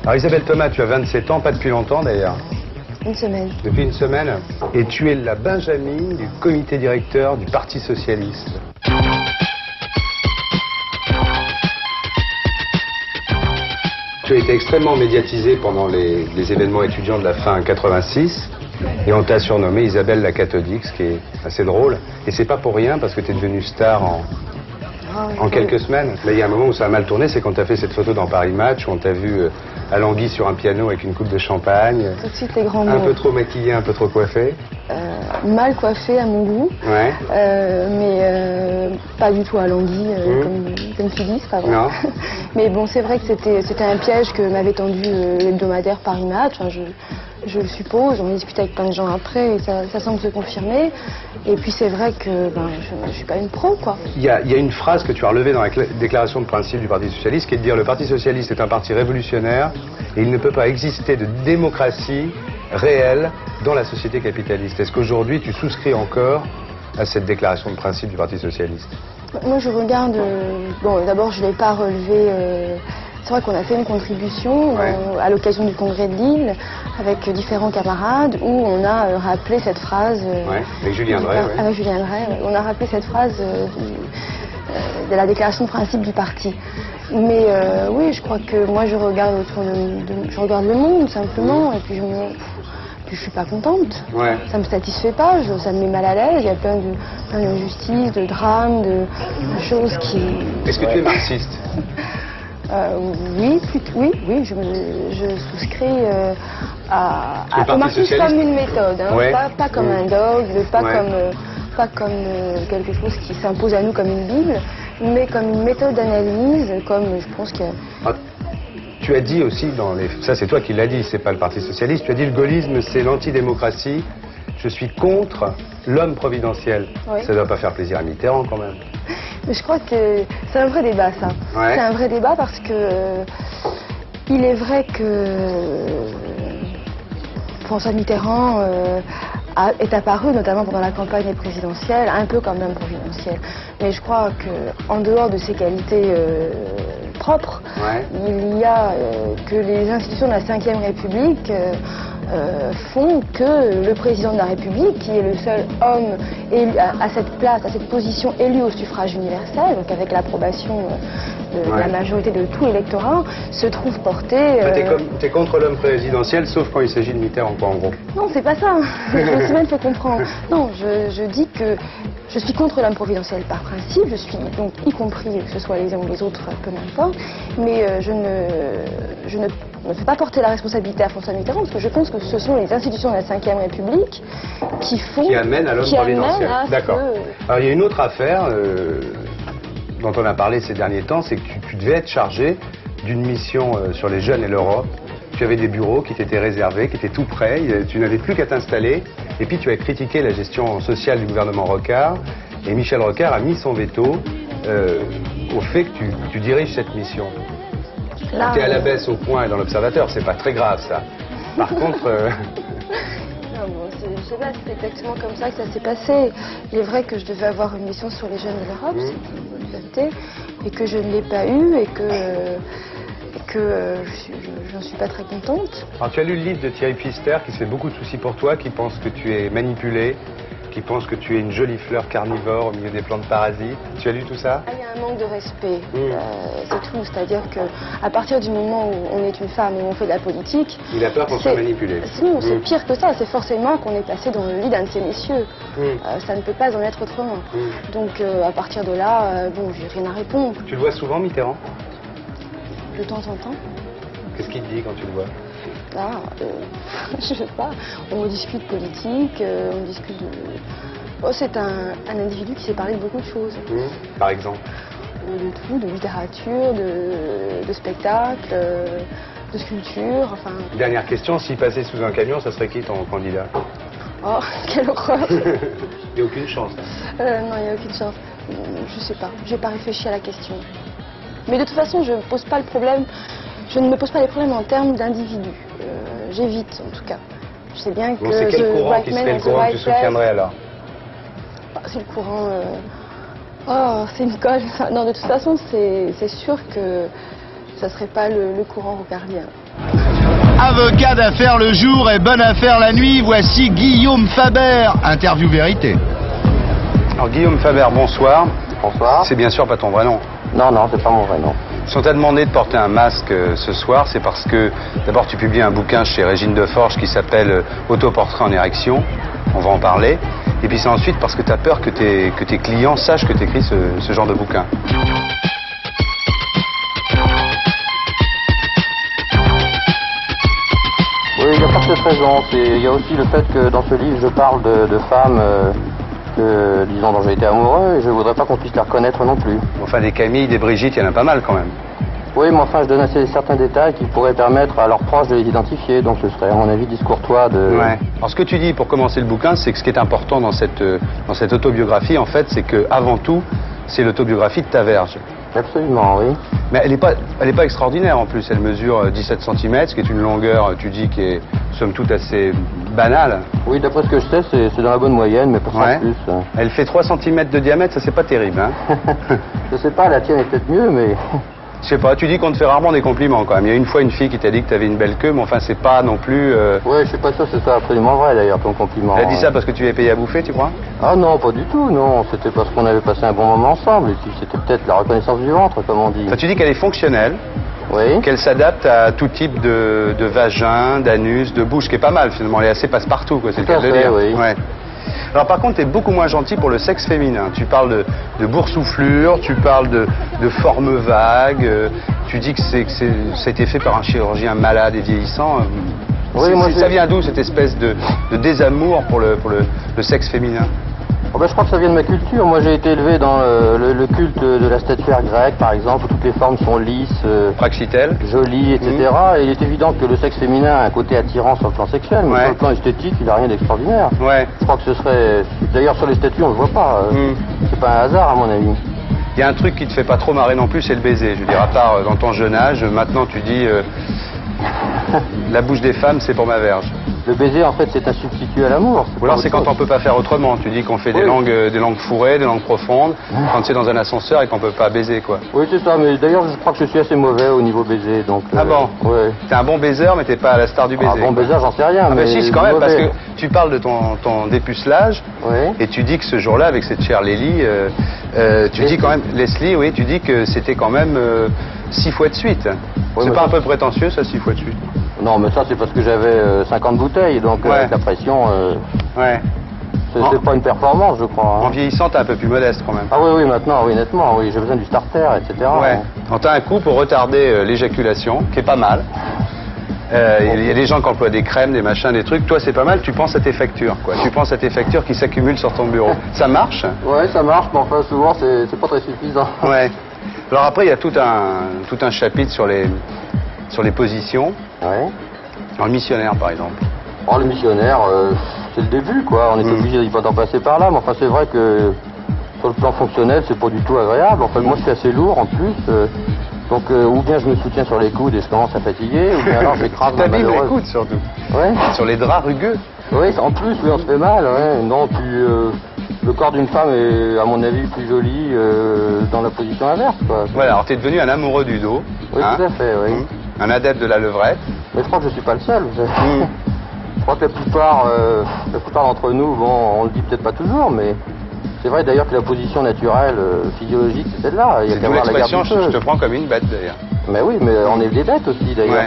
Alors Isabelle Thomas, tu as 27 ans, pas depuis longtemps d'ailleurs. Une semaine. Depuis une semaine. Et tu es la Benjamin du comité directeur du Parti Socialiste. Tu as été extrêmement médiatisée pendant les événements étudiants de la fin 86. Et on t'a surnommé Isabelle la cathodique, ce qui est assez drôle. Et c'est pas pour rien, parce que tu es devenue star en quelques semaines. Là, il y a un moment où ça a mal tourné, c'est quand tu as fait cette photo dans Paris Match, où on t'a vu à Languille sur un piano avec une coupe de champagne. Tout de suite les grands mots. Un peu trop maquillée, un peu trop coiffée. Mal coiffée à mon goût. Ouais. Mais pas du tout à Languille, comme tu dis, c'est pas vrai. Non. Mais bon, c'est vrai que c'était un piège que m'avait tendu l'hebdomadaire Paris Match. Enfin, je le suppose, on a discuté avec plein de gens après et ça semble se confirmer. Et puis c'est vrai que je ne suis pas une pro, quoi. Il y a une phrase que tu as relevée dans la déclaration de principe du Parti Socialiste qui est de dire le Parti Socialiste est un parti révolutionnaire et il ne peut pas exister de démocratie réelle dans la société capitaliste. Est-ce qu'aujourd'hui tu souscris encore à cette déclaration de principe du Parti Socialiste? Moi je regarde, bon d'abord je ne l'ai pas relevé. C'est vrai qu'on a fait une contribution à l'occasion du congrès de Lille avec différents camarades où on a rappelé cette phrase. Avec Julien Drey. Avec Julien Drey, on a rappelé cette phrase de la déclaration de principe du parti. Mais oui, je crois que moi je regarde je regarde le monde simplement et puis je suis pas contente. Ça me satisfait pas, ça me met mal à l'aise. Il y a plein d'injustices, de drames, de choses qui. Est-ce que tu es marxiste? Oui, je souscris au marxisme comme une méthode, pas comme un dogme, pas comme quelque chose qui s'impose à nous comme une Bible, mais comme une méthode d'analyse, comme je pense qu'il y a... Tu as dit aussi, ça c'est toi qui l'as dit, c'est pas le Parti Socialiste, tu as dit le gaullisme c'est l'antidémocratie, je suis contre l'homme providentiel. Oui. Ça doit pas faire plaisir à Mitterrand quand même. Mais je crois que c'est un vrai débat, ça. C'est un vrai débat parce que il est vrai que François Mitterrand est apparu, notamment pendant la campagne présidentielle, un peu comme l'homme providentiel. Mais je crois qu'en dehors de ses qualités propres, il y a que les institutions de la Ve République font que le président de la République, qui est le seul homme élu à cette place, à cette position élue au suffrage universel, donc avec l'approbation de la majorité de tout l'électorat, se trouve porté... T'es contre l'homme présidentiel, sauf quand il s'agit de Mitterrand, en gros. Non, c'est pas ça. Je me suis même fait comprendre. Non, je dis que je suis contre l'homme providentiel par principe, je suis donc y compris, que ce soit les uns ou les autres, peu m'importe, mais je ne fais pas porter la responsabilité à François Mitterrand, parce que je pense que ce sont les institutions de la Ve République qui amènent à l'homme providentiel. D'accord. Alors il y a une autre affaire dont on a parlé ces derniers temps, c'est que tu devais être chargé d'une mission sur les jeunes et l'Europe. Tu avais des bureaux qui t'étaient réservés, qui étaient tout prêts, tu n'avais plus qu'à t'installer. Et puis tu as critiqué la gestion sociale du gouvernement Rocard. Et Michel Rocard a mis son veto au fait que tu diriges cette mission. Tu es à la baisse au point et dans l'Observateur, c'est pas très grave ça. Par contre... Non, bon, je sais pas, c'est exactement comme ça que ça s'est passé. Il est vrai que je devais avoir une mission sur les jeunes de l'Europe, c'est une vérité, et que je ne l'ai pas eue et que je n'en suis pas très contente. Alors tu as lu le livre de Thierry Pfister qui se fait beaucoup de soucis pour toi, qui pense que tu es manipulé, qui pense que tu es une jolie fleur carnivore au milieu des plantes parasites. Tu as lu tout ça? Il y a un manque de respect, c'est tout. C'est-à-dire qu'à partir du moment où on est une femme et on fait de la politique... Il a peur qu'on soit manipulé. Non, c'est pire que ça. C'est forcément qu'on est passé dans le lit d'un de ces messieurs. Ça ne peut pas en être autrement. Donc à partir de là, bon, j'ai rien à répondre. Tu le vois souvent, Mitterrand? De temps en temps. Qu'est-ce qu'il te dit quand tu le vois? Je sais pas, on discute politique, on discute de... Oh, c'est un individu qui sait parler de beaucoup de choses. Par exemple? De tout, de littérature, de spectacle, de sculpture, enfin... Dernière question, s'il passait sous un camion, ça serait qui ton candidat? Oh, quelle horreur. Il n'y a aucune chance. Non, il n'y a aucune chance. Je sais pas, j'ai pas réfléchi à la question. Mais de toute façon, je ne me pose pas les problèmes en termes d'individus. J'évite, en tout cas. Je sais bien que... Bon, c'est quel courant qui serait le courant que tu soutiendrais alors? C'est le courant... Oh, c'est une colle. Non, de toute façon, c'est sûr que ça serait pas le courant rocardien. Avocat d'affaires le jour et bonne affaire la nuit, voici Guillaume Faber, interview vérité. Alors Guillaume Faber, bonsoir. Bonsoir. C'est bien sûr pas ton vrai nom. Non, non, c'est pas mon vrai nom. Si on t'a demandé de porter un masque ce soir, c'est parce que d'abord tu publies un bouquin chez Régine Deforge qui s'appelle Autoportrait en érection. On va en parler. Et puis c'est ensuite parce que tu as peur que tes clients sachent que tu écris ce genre de bouquin. Oui, il n'y a pas que cette raison. Il y a aussi le fait que dans ce livre, je parle de femmes disons, dont j'ai été amoureux et je ne voudrais pas qu'on puisse les reconnaître non plus. Enfin, des Camille, des Brigitte, il y en a pas mal quand même. Oui, mais enfin, je donne certains détails qui pourraient permettre à leurs proches de les identifier. Donc ce serait, à mon avis, discourtois de... Ouais. Alors ce que tu dis pour commencer le bouquin, c'est que ce qui est important dans cette autobiographie, en fait, c'est que avant tout, c'est l'autobiographie de ta verge. Absolument, oui. Mais elle est pas extraordinaire en plus. Elle mesure 17 cm, ce qui est une longueur, tu dis, qui est somme toute assez banale. Oui, d'après ce que je sais, c'est dans la bonne moyenne, mais pas sans plus. Elle fait 3 cm de diamètre, ça c'est pas terrible, hein. Je sais pas, la tienne est peut-être mieux, mais... Je sais pas, tu dis qu'on te fait rarement des compliments quand même. Il y a une fois une fille qui t'a dit que t'avais une belle queue, mais enfin c'est pas non plus... Ouais, je suis pas sûr que ce soit absolument vrai d'ailleurs, ton compliment. Elle a dit ça parce que tu lui avais payé à bouffer, tu crois? Ah non, pas du tout, non. C'était parce qu'on avait passé un bon moment ensemble, et puis c'était peut-être la reconnaissance du ventre, comme on dit. Enfin, tu dis qu'elle est fonctionnelle, oui, qu'elle s'adapte à tout type de vagin, d'anus, de bouche, qui est pas mal finalement. Elle est assez passe-partout, quoi, c'est le cas de le dire. Oui. Ouais. Alors par contre, tu es beaucoup moins gentil pour le sexe féminin. Tu parles de boursouflure, tu parles de formes vagues, tu dis que ça a été fait par un chirurgien malade et vieillissant. Oui, ça vient d'où cette espèce de désamour pour le sexe féminin? Oh ben, je crois que ça vient de ma culture. Moi, j'ai été élevé dans le culte de la statuaire grecque, par exemple, où toutes les formes sont lisses, Praxitèle, jolies, etc. Et il est évident que le sexe féminin a un côté attirant sur le plan sexuel, mais sur le plan esthétique, il n'a rien d'extraordinaire. Ouais. Je crois que ce serait... D'ailleurs, sur les statues, on ne le voit pas. C'est pas un hasard, à mon avis. Il y a un truc qui te fait pas trop marrer non plus, c'est le baiser. Je veux dire, à part dans ton jeune âge, maintenant tu dis la bouche des femmes, c'est pour ma verge. Le baiser, en fait, c'est un substitut à l'amour. Ou alors c'est quand on peut pas faire autrement. Tu dis qu'on fait des langues fourrées, des langues profondes, quand c'est dans un ascenseur et qu'on peut pas baiser, quoi. Oui, c'est ça, mais d'ailleurs, je crois que je suis assez mauvais au niveau baiser, donc... Ah bon? Ouais. T'es un bon baiseur, mais t'es pas à la star du baiser. Un bon baiser, j'en sais rien, mais... si, quand même, parce que tu parles de ton dépucelage, et tu dis que ce jour-là, avec cette chère Leslie, tu dis quand même... Leslie, oui, tu dis que c'était quand même 6 fois de suite. C'est pas un peu prétentieux, ça, 6 fois de suite? Non, mais ça, c'est parce que j'avais 50 bouteilles, donc avec la pression... C'est pas une performance, je crois. En vieillissant, t'es un peu plus modeste, quand même. Ah oui, maintenant, oui, nettement, oui. J'ai besoin du starter, etc. Ouais. Quand t'as un coup pour retarder l'éjaculation, qui est pas mal. Il y a des gens qui emploient des crèmes, des machins, des trucs. Toi, c'est pas mal, tu penses à tes factures, quoi. Tu penses à tes factures qui s'accumulent sur ton bureau. Ça marche? Ouais, ça marche, mais enfin, souvent, c'est pas très suffisant. Ouais. Alors après, il y a tout un chapitre sur les positions. Ouais. Dans le missionnaire, par exemple. Oh, le missionnaire, c'est le début, quoi. On est obligé d'en passer par là, mais enfin, c'est vrai que sur le plan fonctionnel, c'est pas du tout agréable. En fait, moi, je suis assez lourd, en plus. Donc, ou bien je me soutiens sur les coudes et je commence à fatiguer, ou bien alors j'écrase ma malheureuse. Tu les coudes, surtout. Ouais. Sur les draps rugueux. Oui, en plus, oui, on se fait mal, ouais. Non, puis le corps d'une femme est, à mon avis, plus joli dans la position inverse, quoi. Voilà, alors t'es devenu un amoureux du dos. Oui, tout à fait, oui. Un adepte de la levrette. Mais je crois que je suis pas le seul, vous savez. Je crois que la plupart d'entre nous, bon, on le dit peut-être pas toujours, mais c'est vrai d'ailleurs que la position naturelle, physiologique, c'est celle-là. C'est d'où l'expression, je te prends comme une bête, d'ailleurs. Mais oui, mais on est des bêtes aussi, d'ailleurs.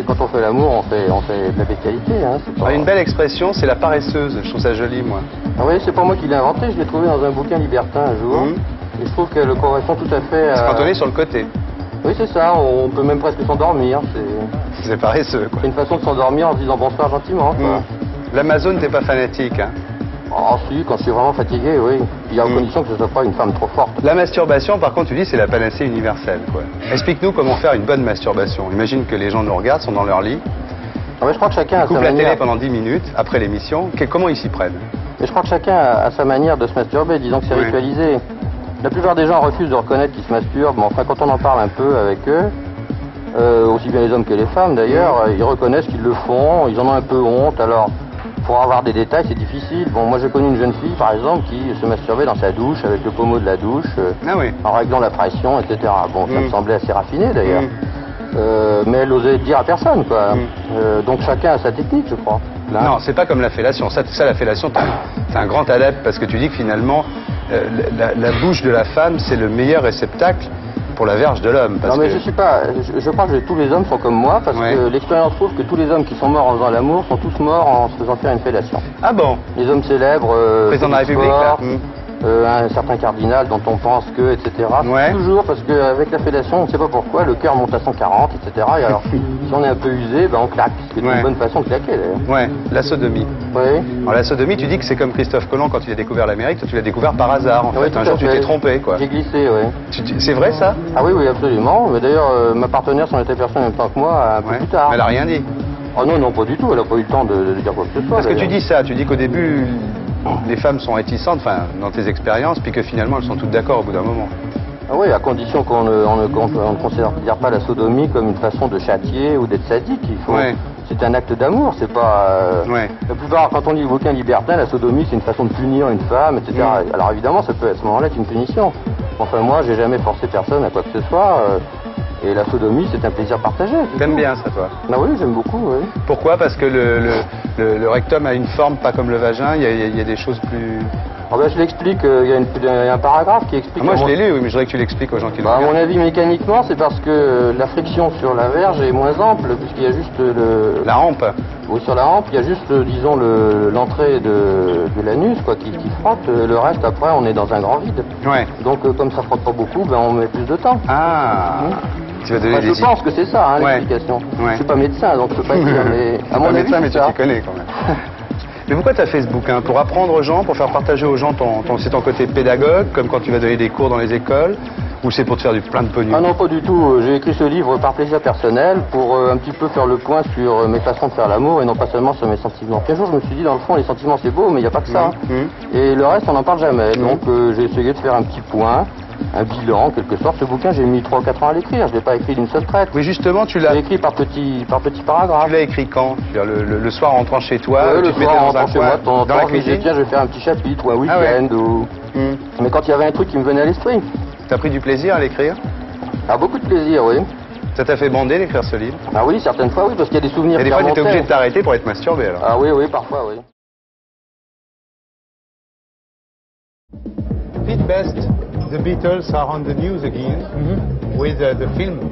Quand on fait l'amour, on fait de la bestialité. Hein, pas... Une belle expression, c'est la paresseuse. Je trouve ça joli, moi. Ah oui, c'est pas moi qui l'ai inventé, je l'ai trouvé dans un bouquin libertin un jour. Et je trouve qu'elle correspond tout à fait à... C'est quand on est sur le côté. Oui, c'est ça, on peut même presque s'endormir. C'est paresseux, quoi. C'est une façon de s'endormir en se disant bonsoir gentiment, quoi. L'Amazone, t'es pas fanatique, hein? Oh si, quand je suis vraiment fatigué, oui. Il y a une condition que ce soit pas une femme trop forte. La masturbation, par contre, tu dis, c'est la panacée universelle, quoi. Explique-nous comment faire une bonne masturbation. Imagine que les gens nous regardent, sont dans leur lit. Ah ouais, je crois que chacun ils coupent la télé pendant 10 minutes, après l'émission. Comment ils s'y prennent? Mais je crois que chacun a sa manière de se masturber, disons que c'est ritualisé. La plupart des gens refusent de reconnaître qu'ils se masturbent, mais enfin, quand on en parle un peu avec eux, aussi bien les hommes que les femmes d'ailleurs, ils reconnaissent qu'ils le font, ils en ont un peu honte, alors pour avoir des détails c'est difficile. Bon, moi j'ai connu une jeune fille par exemple qui se masturbait dans sa douche avec le pommeau de la douche, en réglant la pression, etc. Bon, ça me semblait assez raffiné d'ailleurs. mais elle n'osait dire à personne, quoi. Donc chacun a sa technique, je crois. Là. Non, c'est pas comme la fellation. Ça la fellation, t'es un grand adepte parce que tu dis que finalement, la bouche de la femme, c'est le meilleur réceptacle pour la verge de l'homme. Non, mais je crois que tous les hommes sont comme moi, parce que l'expérience prouve que tous les hommes qui sont morts en faisant l'amour sont tous morts en se faisant faire une fellation. Ah bon? Les hommes célèbres, président de la République, là. Un certain cardinal dont on pense que, etc. Toujours parce qu'avec la fellation, on ne sait pas pourquoi, le cœur monte à 140, etc. Et alors, si on est un peu usé, ben on claque. C'est une bonne façon de claquer, d'ailleurs. Ouais, la sodomie. Oui. Alors la sodomie, tu dis que c'est comme Christophe Colomb quand il a découvert l'Amérique, toi tu l'as découvert par hasard, en fait. Un jour, tu t'es trompé, quoi. J'ai glissé, oui. C'est vrai, ça? Ah oui, oui, absolument. Mais d'ailleurs, ma partenaire s'en était aperçue en même temps que moi, un peu plus tard. Mais elle a rien dit? Oh non, non, pas du tout. Elle n'a pas eu le temps de dire quoi que ce soit. Parce que tu dis ça, tu dis qu'au début, les femmes sont réticentes, enfin, dans tes expériences, puis que finalement, elles sont toutes d'accord au bout d'un moment. Ah oui, à condition qu'on ne considère pas la sodomie comme une façon de châtier ou d'être sadique. C'est un acte d'amour, c'est pas... La plupart, quand on lit le bouquin libertin, la sodomie, c'est une façon de punir une femme, etc. Alors évidemment, ça peut à ce moment-là être une punition. Enfin, moi, j'ai jamais forcé personne à quoi que ce soit. Et la sodomie, c'est un plaisir partagé. T'aimes bien ça, toi? Ah oui, j'aime beaucoup, oui. Pourquoi? Parce que le rectum a une forme pas comme le vagin, il y a des choses plus... Ah ben, je l'explique, il y a un paragraphe qui explique... moi, je l'ai lu, oui, mais je voudrais que tu l'expliques aux gens qui l'ont lu. À mon avis, mécaniquement, c'est parce que la friction sur la verge est moins ample, puisqu'il y a juste la rampe. Oui, sur la rampe, il y a juste, disons, l'entrée de l'anus, quoi, qui frotte. Le reste, après, on est dans un grand vide. Donc, comme ça frotte pas beaucoup, ben, on met plus de temps. Ah. Tu vas donner je pense que c'est ça, hein, l'explication. Je suis pas médecin, donc je peux pas dire, mais à mon avis, médecin, mais tu t'y connais quand même. Mais pourquoi tu as fait ce bouquin? Pour apprendre aux gens, pour faire partager aux gens c'est ton côté pédagogue, comme quand tu vas donner des cours dans les écoles, ou c'est pour te faire plein de pognon? Ah non, pas du tout. J'ai écrit ce livre par plaisir personnel pour un petit peu faire le point sur mes façons de faire l'amour et non pas seulement sur mes sentiments. Un jour, je me suis dit, dans le fond, les sentiments, c'est beau, mais il n'y a pas que ça. Et le reste, on n'en parle jamais. Donc, j'ai essayé de faire un petit point, un bilan, en quelque sorte. Ce bouquin, j'ai mis 3 ou 4 ans à l'écrire. Je ne l'ai pas écrit d'une seule traite. Oui, justement, tu l'as... Je l'ai écrit par petits paragraphes. Tu l'as écrit quand? Le soir en rentrant chez toi? Le soir en rentrant chez moi, dans la cuisine? Tiens, je vais faire un petit chapitre, ou un week-end, Mais quand il y avait un truc qui me venait à l'esprit. T'as pris du plaisir à l'écrire? Ah, beaucoup de plaisir, oui. Ça t'a fait bander d'écrire ce livre? Ah oui, certaines fois, oui, parce qu'il y a des souvenirs. Et des fois, tu étais obligé de t'arrêter pour être masturbé, alors? Ah oui, oui, parfois, oui. Pete Best, the Beatles are on the news again with the film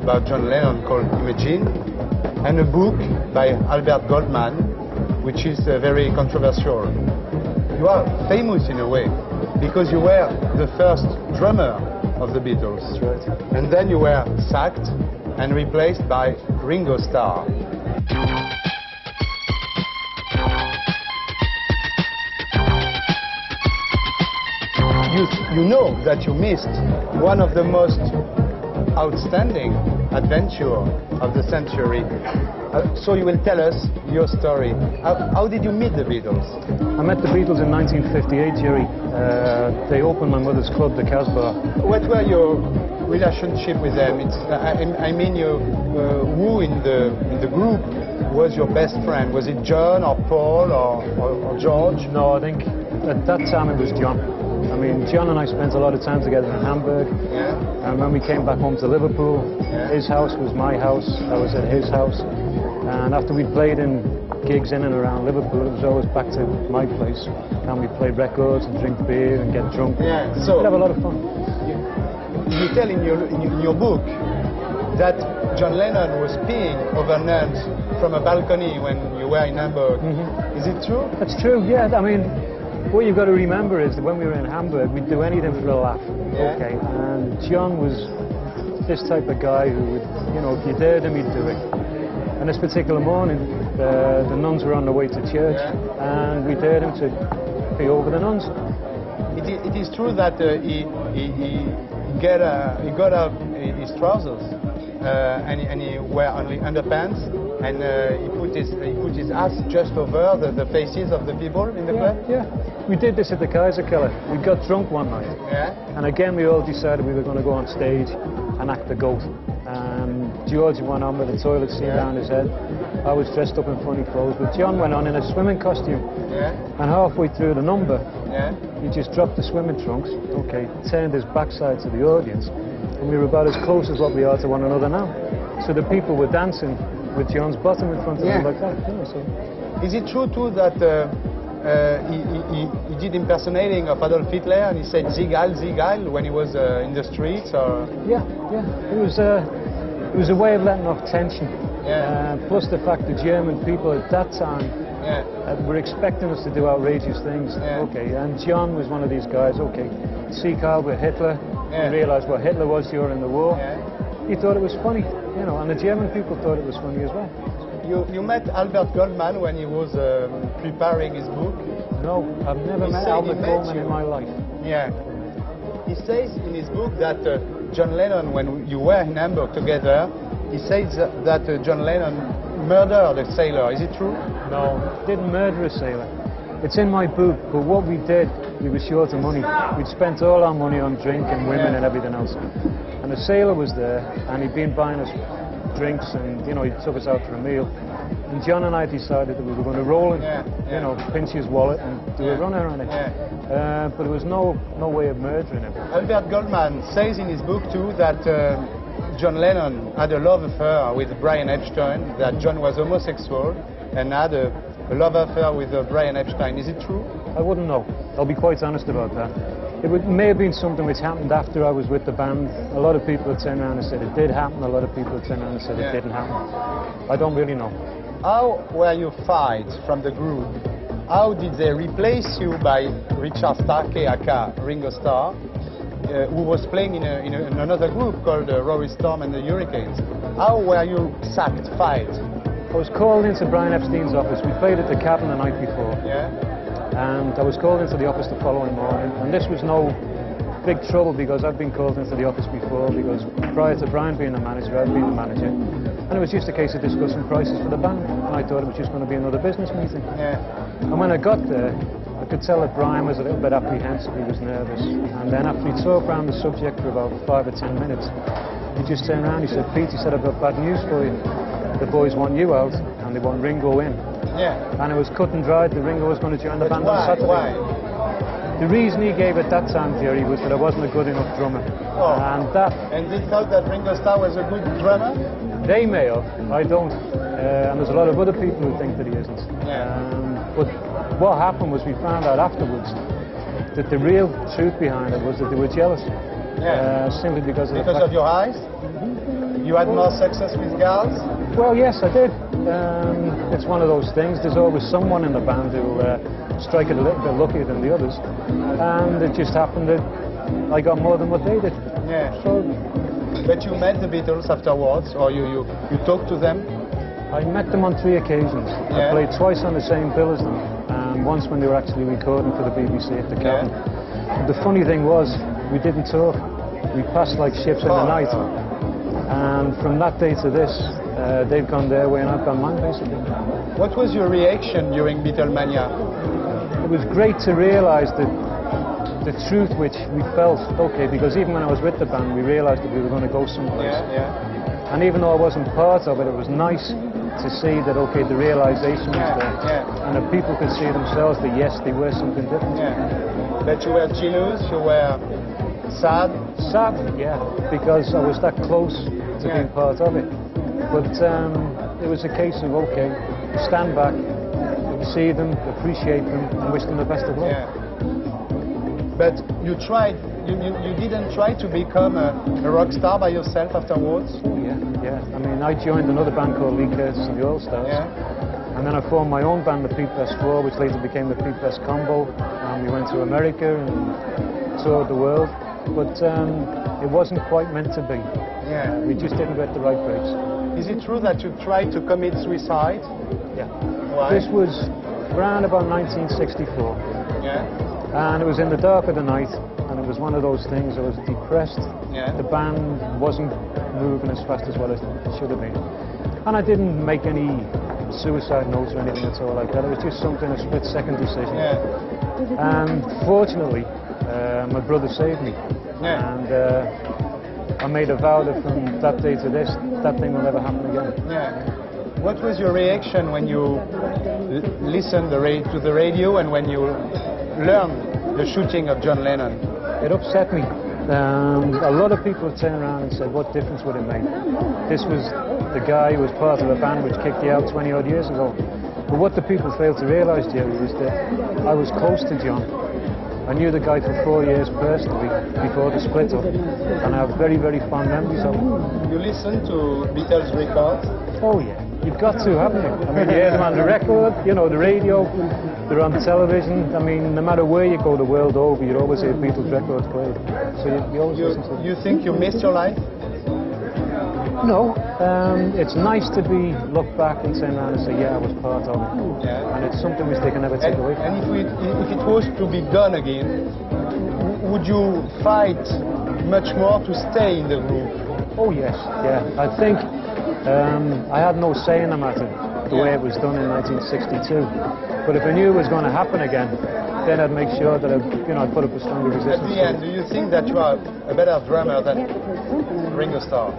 about John Lennon called Imagine, and a book by Albert Goldman, which is very controversial. You are famous in a way because you were the first drummer of the Beatles. That's right. And then you were sacked and replaced by Ringo Starr. You know that you missed one of the most outstanding adventure of the century. So you will tell us your story. How did you meet the Beatles? I met the Beatles in 1958, Jerry. They opened my mother's club, the Casbah. What were your relationship with them? I mean, who in the group was your best friend? Was it John or Paul or George? No, I think at that time it was John. I mean, John and I spent a lot of time together in Hamburg. And when we came back home to Liverpool, his house was my house. I was at his house. And after we'd played in gigs in and around Liverpool, it was always back to my place. And we played records and drink beer and get drunk. So we'd have a lot of fun. You tell in your book that John Lennon was peeing over nuns from a balcony when you were in Hamburg. Is it true? That's true, yeah. I mean, what you've got to remember is that when we were in Hamburg, we'd do anything for a laugh. Okay. And John was this type of guy who would, you know, if you dared him, he'd do it. And this particular morning, the nuns were on their way to church, and we dared him to pee over the nuns. It is true that he got up his trousers and he wear only underpants, and he put his ass just over the faces of the people in the club. Yeah, we did this at the Kaiser Keller. We got drunk one night, and again we all decided we were going to go on stage and act the goat. George went on with the toilet seat down his head. I was dressed up in funny clothes, but John went on in a swimming costume. And halfway through the number, he just dropped the swimming trunks, turned his backside to the audience, and we were about as close as what we are to one another now. So the people were dancing with John's bottom in front of them like that. You know, so. Is it true too that he did impersonating of Adolf Hitler and he said Sieg Heil, Sieg Heil when he was in the streets? Or? Yeah. It was a way of letting off tension. Plus the fact the German people at that time were expecting us to do outrageous things. Okay, and John was one of these guys. Okay, Sieg Heil with Hitler. He realised what Hitler was during the war. He thought it was funny, you know, and the German people thought it was funny as well. You met Albert Goldman when he was preparing his book? No, I've never met Albert Goldman in my life. Yeah. He says in his book that John Lennon, when you were in Hamburg together, he says that John Lennon murdered a sailor. Is it true? No, didn't murder a sailor. It's in my book, but what we did, we were short of money. We'd spent all our money on drink and women and everything else. And the sailor was there, and he'd been buying us drinks, and you know, he took us out for a meal. And John and I decided that we were going to roll him, you know, pinch his wallet and do a runner on it. But there was no way of murdering him. Albert Goldman says in his book too that John Lennon had a love affair with Brian Epstein, that John was homosexual and had a love affair with Brian Epstein. Is it true? I wouldn't know. I'll be quite honest about that. It may have been something which happened after I was with the band. A lot of people have turned around and said it did happen. A lot of people have turned around and said it didn't happen. I don't really know. How were you fired from the group? How did they replace you by Richard Starkey, aka Ringo Starr, who was playing in another group called Rory Storm and the Hurricanes? How were you sacked, fired? I was called into Brian Epstein's office. We played at the Cabin the night before. And I was called into the office the following morning. And this was no big trouble because I've been called into the office before, because prior to Brian being the manager, I'd been the manager. And it was just a case of discussing prices for the band. And I thought it was just going to be another business meeting. And when I got there, I could tell that Brian was a little bit apprehensive, he was nervous. And then after he talked around the subject for about 5 or 10 minutes, he just turned around, he said, Pete, he said, I've got bad news for you. The boys want you out and they want Ringo in. And it was cut and dried that Ringo was going to join the band on Saturday. Why? The reason he gave at that time, Jerry, was that I wasn't a good enough drummer. And they thought that Ringo Starr was a good drummer? They may have, I don't. And there's a lot of other people who think that he isn't. But what happened was we found out afterwards that the real truth behind it was that they were jealous. Simply because of your eyes? You had more success with girls? Well, yes, I did. It's one of those things. There's always someone in the band who strike it a little bit luckier than the others. And it just happened that I got more than what they did. So, but you met the Beatles afterwards, or you talked to them? I met them on 3 occasions. I played twice on the same bill as them, and once when they were actually recording for the BBC at the Cabin. The funny thing was, we didn't talk. We passed like ships in the night. And from that day to this, they've gone their way and I've gone mine, basically. What was your reaction during Beatlemania? It was great to realise that the truth which we felt, okay, because even when I was with the band, we realised that we were going to go someplace. And even though I wasn't part of it, it was nice to see that, okay, the realisation was there. And that people could see themselves that, yes, they were something different. That you were jealous, you were sad? Sad, yeah, because I was that close to being part of it. But it was a case of, okay, stand back, see them, appreciate them, and wish them the best of luck. But you tried, you didn't try to become a rock star by yourself afterwards? Oh, yeah. I mean, I joined another band called Lee Curtis and the All Stars. And then I formed my own band, the Pete Best 4, which later became the Pete Best Combo. And we went to America and toured the world. But it wasn't quite meant to be. We just didn't get the right breaks. Is it true that you tried to commit suicide? Yeah. Why? This was around about 1964. And it was in the dark of the night, and it was one of those things. I was depressed. The band wasn't moving as fast as what it should have been. And I didn't make any suicide notes or anything at all like that. It was just something, a split-second decision. And fortunately, my brother saved me. And I made a vow that from that day to this, that thing will never happen again. What was your reaction when you listened to the radio and when you learned the shooting of John Lennon? It upset me. A lot of people turned around and said, what difference would it make? This was the guy who was part of a band which kicked you out 20 odd years ago. But what the people failed to realise, Jerry, was that I was close to John. I knew the guy for 4 years personally before the split up, and I have very, very fond memories of him. You listen to Beatles records? Oh yeah, you've got to, haven't you? I mean, you hear them on the record, you know, the radio, they're on the television. I mean, no matter where you go the world over, you always hear Beatles records played. So you always listen to them. You think you missed your life? No, it's nice to be looked back and turn around and say, yeah, I was part of it. Yeah. And it's something which they can never take away from. And if it was to be done again, would you fight much more to stay in the group? Oh yes, yeah. I think I had no say in the matter, the way it was done in 1962. But if I knew it was going to happen again, then I'd make sure that I'd put up a stronger resistance. At the end, do you think that you are a better drummer than Ringo Starr?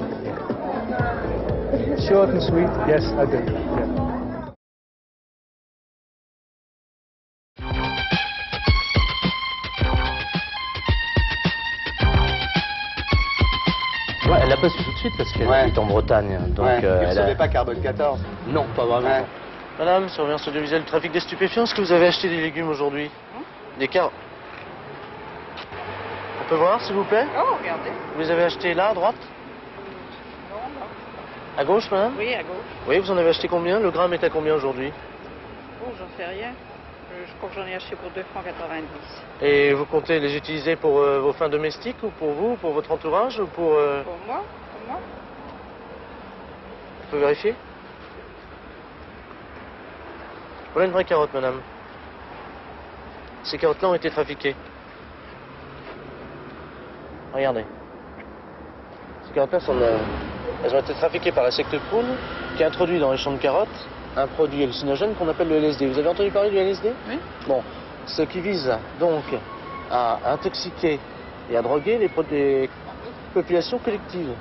Short and sweet, yes, I do. Yeah. Ouais, elle l'a pas su tout de suite parce qu'elle est en Bretagne. Donc, ouais. Vous ne savez pas Carbone 14? Non, pas vraiment. Ouais. Madame, surveillance audiovisuelle, trafic des stupéfiants, est-ce que vous avez acheté des légumes aujourd'hui? Des carottes. On peut voir, s'il vous plaît? Oh, regardez. Vous les avez achetés là, à droite? Non, là. À gauche, madame? Oui, à gauche. Oui, vous en avez acheté combien? Le gramme est à combien aujourd'hui? Oh, j'en sais rien. Je crois que j'en ai acheté pour 2,90 francs. Et vous comptez les utiliser pour vos fins domestiques, ou pour vous, pour votre entourage, ou pour... Pour moi, pour moi. Vous pouvez vérifier? Voilà une vraie carotte, madame. Ces carottes-là ont été trafiquées. Regardez. Ces carottes-là elles ont été trafiquées par la secte Poon, qui a introduit dans les champs de carottes un produit hallucinogène qu'on appelle le LSD. Vous avez entendu parler du LSD? Oui. Bon, ce qui vise donc à intoxiquer et à droguer les populations collectives,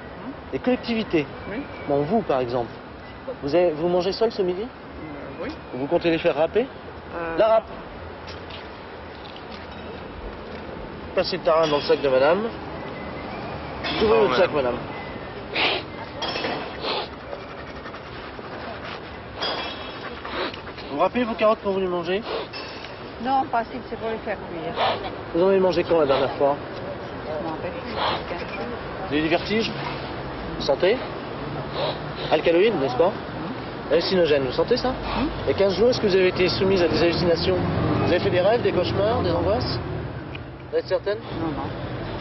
les collectivités. Oui. Bon, vous, par exemple, vous mangez seul ce midi? Oui. Vous comptez les faire râper? La râpe. Passez le tarin dans le sac de madame. Ouvrez le sac, madame. Vous rappelez vos carottes quand vous les mangez? Non, en principe, c'est pour les faire cuire. Vous en avez mangé quand la dernière fois? Je m'en rappelle plus. Vous avez des vertiges? Vous sentez? Alcaloïdes, n'est-ce pas? Hallucinogène, vous sentez ça? Il y a 15 jours, est-ce que vous avez été soumise à des hallucinations? Vous avez fait des rêves, des cauchemars, des angoisses? Vous êtes certaine? Non, non.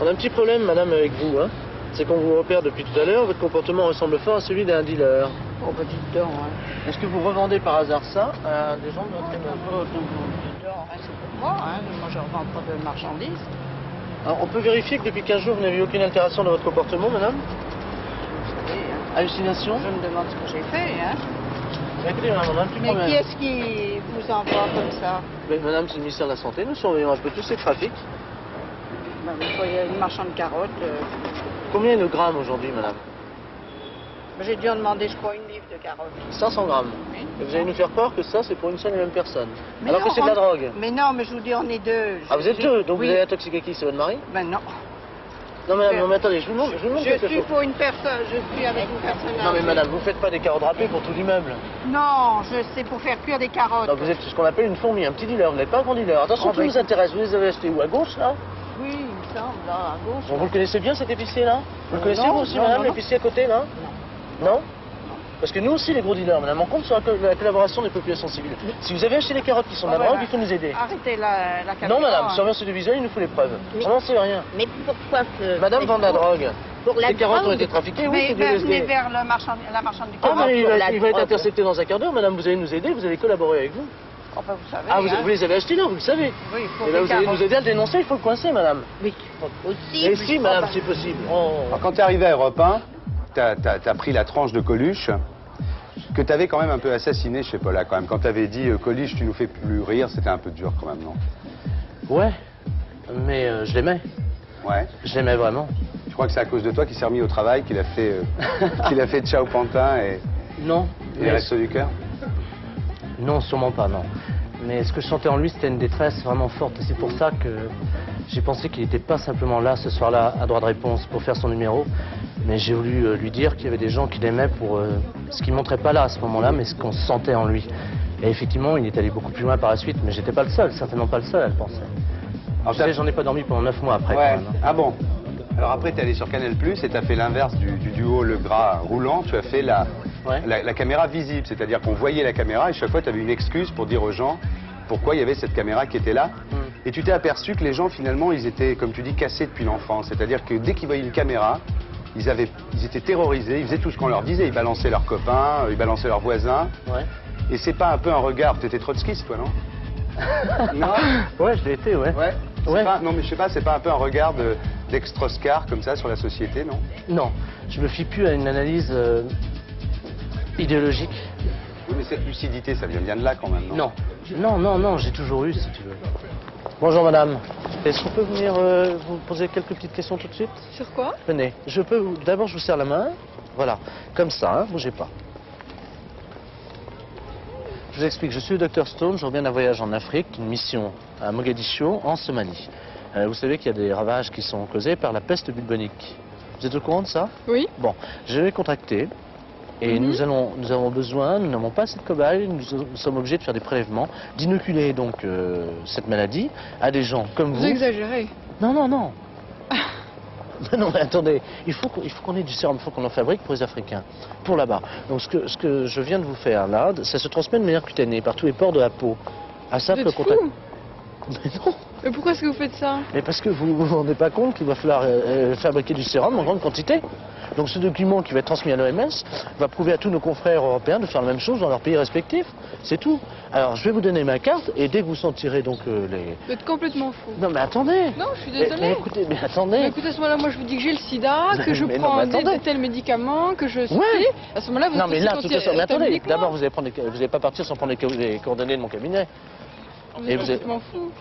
On a un petit problème, madame, avec vous, hein. C'est qu'on vous repère depuis tout à l'heure, votre comportement ressemble fort à celui d'un dealer. Oh, bah dites donc, hein. Est-ce que vous revendez par hasard ça à des gens de votre immeuble? Oh, dites donc, hein, c'est pour moi, hein. Moi, je ne revends pas de marchandises. Alors, on peut vérifier que depuis 15 jours, vous n'avez eu aucune altération dans votre comportement, madame? Vous savez, hein. Hallucination? Je me demande ce que j'ai fait, hein. Bah, écoutez, madame, on a un petit Mais problème. qui est-ce qui vous envoie comme ça? Mais, madame, c'est le ministère de la Santé, nous surveillons un peu tous ces trafics. Ben, vous voyez, une marchande de carottes. Combien est le gramme aujourd'hui, madame? J'ai dû en demander, je crois, une livre de carottes. 500 grammes. Oui. Et vous allez nous faire croire que ça, c'est pour une seule et même personne. Mais alors non, que c'est de la drogue. Mais non, mais je vous dis, on est deux. Ah, vous êtes deux, donc oui. vous avez intoxiqué qui? C'est votre mari? Ben non. Non, madame, non, mais attendez, je vous demande Je suis pour une personne, je suis avec une personne. Non, mais madame, vous faites pas des carottes râpées pour tout l'immeuble. Non, c'est pour faire cuire des carottes. Non, vous êtes ce qu'on appelle une fourmi, un petit dealer, vous n'êtes pas un grand dealer. Attention, tout nous intéresse, vous les avez achetés où? À gauche, là? Oui, il me semble, là, à gauche. Bon, vous le connaissez bien, cet épicier-là? Vous le connaissez, vous aussi, madame, l'épicier à côté, là? Non. Parce que nous aussi, les gros dealers, madame, on compte sur la collaboration des populations civiles. Si vous avez acheté des carottes qui sont de la drogue, il faut nous aider. Arrêtez la caméra. Non, madame, surveillance audiovisuelle, il nous faut les preuves. On n'en sait rien. Mais pourquoi que... Madame vend de la drogue. Pour la les carottes drogue. ont été trafiquées, oui, Mais c'est du LSD. venez vers la marchande du Ah, carotte. mais il va être drogue. intercepté dans un quart d'heure, madame, vous allez nous aider, vous allez collaborer avec vous. Enfin, vous savez. Ah, hein. vous les avez achetés là, vous le savez. Oui, pour Et là, des vous allez carottes. nous aider à le dénoncer, il faut le coincer, madame. Mais c'est pas possible. Et si, madame, c'est possible. Alors, quand tu es arrivé à Europe 1, t'as pris la tranche de Coluche, que tu avais quand même un peu assassiné chez Paula, quand même. Quand tu avais dit Coluche, tu nous fais plus rire, c'était un peu dur quand même, non? Ouais, mais je l'aimais. Ouais. Je l'aimais vraiment. Je crois que c'est à cause de toi qu'il s'est remis au travail, qu'il a fait Ciao Pantin et Non. les Restos du Cœur? Non, sûrement pas, non. Mais ce que je sentais en lui, c'était une détresse vraiment forte. Et c'est pour ça que J'ai pensé qu'il n'était pas simplement là, ce soir-là, à droit de réponse, pour faire son numéro. Mais j'ai voulu lui dire qu'il y avait des gens qui l'aimaient pour ce qu'il ne montrait pas là à ce moment-là, mais ce qu'on sentait en lui. Et effectivement, il est allé beaucoup plus loin par la suite, mais j'étais pas le seul, certainement pas le seul à le penser. Alors, tu sais, j'en ai pas dormi pendant 9 mois après. Ouais. Quand même, hein. Ah bon? Alors après, tu es allé sur Canal+, et tu as fait l'inverse du duo Le Gras roulant. Tu as fait la caméra visible, c'est-à-dire qu'on voyait la caméra et chaque fois, tu avais une excuse pour dire aux gens pourquoi il y avait cette caméra qui était là. Et tu t'es aperçu que les gens, finalement, ils étaient, comme tu dis, cassés depuis l'enfance. C'est-à-dire que dès qu'ils voyaient une caméra, ils étaient terrorisés, ils faisaient tout ce qu'on leur disait. Ils balançaient leurs copains, ils balançaient leurs voisins. Ouais. Et c'est pas un peu un regard, tu étais trotskiste, toi, non? Non? Ouais, je l'ai été, ouais. Ouais. Pas, non, mais je sais pas, c'est pas un peu un regard d'ex-Trotskar comme ça sur la société, non? Non, je me fie plus à une analyse idéologique. Oui, mais cette lucidité, ça vient bien de là quand même, non? Non, j'ai toujours eu, si tu veux. Bonjour madame, est-ce qu'on peut venir vous poser quelques petites questions tout de suite? Sur quoi? Venez, d'abord je vous serre la main, voilà, comme ça, hein, bougez pas. Je vous explique, je suis le Dr Stone, je reviens d'un voyage en Afrique, une mission à Mogadiscio, en Somalie. Vous savez qu'il y a des ravages qui sont causés par la peste bubonique. Vous êtes au courant de ça? Oui. Bon, je l'ai contracté et nous avons besoin, nous n'avons pas assez de cobayes, nous sommes obligés de faire des prélèvements, d'inoculer donc cette maladie à des gens comme vous. Vous exagérez. Non. Non, mais attendez, il faut qu'on ait du sérum, il faut qu'on en fabrique pour les Africains, pour là-bas. Donc ce que je viens de vous faire là, ça se transmet de manière cutanée par tous les pores de la peau. À simple Vous êtes contact. fou. Mais non. Mais pourquoi est-ce que vous faites ça? Mais parce que vous vous rendez pas compte qu'il va falloir fabriquer du sérum en grande quantité. Donc ce document qui va être transmis à l'OMS va prouver à tous nos confrères européens de faire la même chose dans leurs pays respectifs. C'est tout. Alors je vais vous donner ma carte et dès que vous sentirez donc les... Vous êtes complètement fou. Non mais attendez. Non, je suis désolée. Mais écoutez, mais attendez. Mais écoutez, à ce moment-là, moi je vous dis que j'ai le sida, que je Mais non, prends mais tel médicament, que je suis... Ouais. À ce moment-là, vous Non mais là, de toute façon, mais attendez. établis que moi. D'abord vous allez pas partir sans prendre les coordonnées de mon cabinet. Vous Et êtes vous êtes... complètement fou.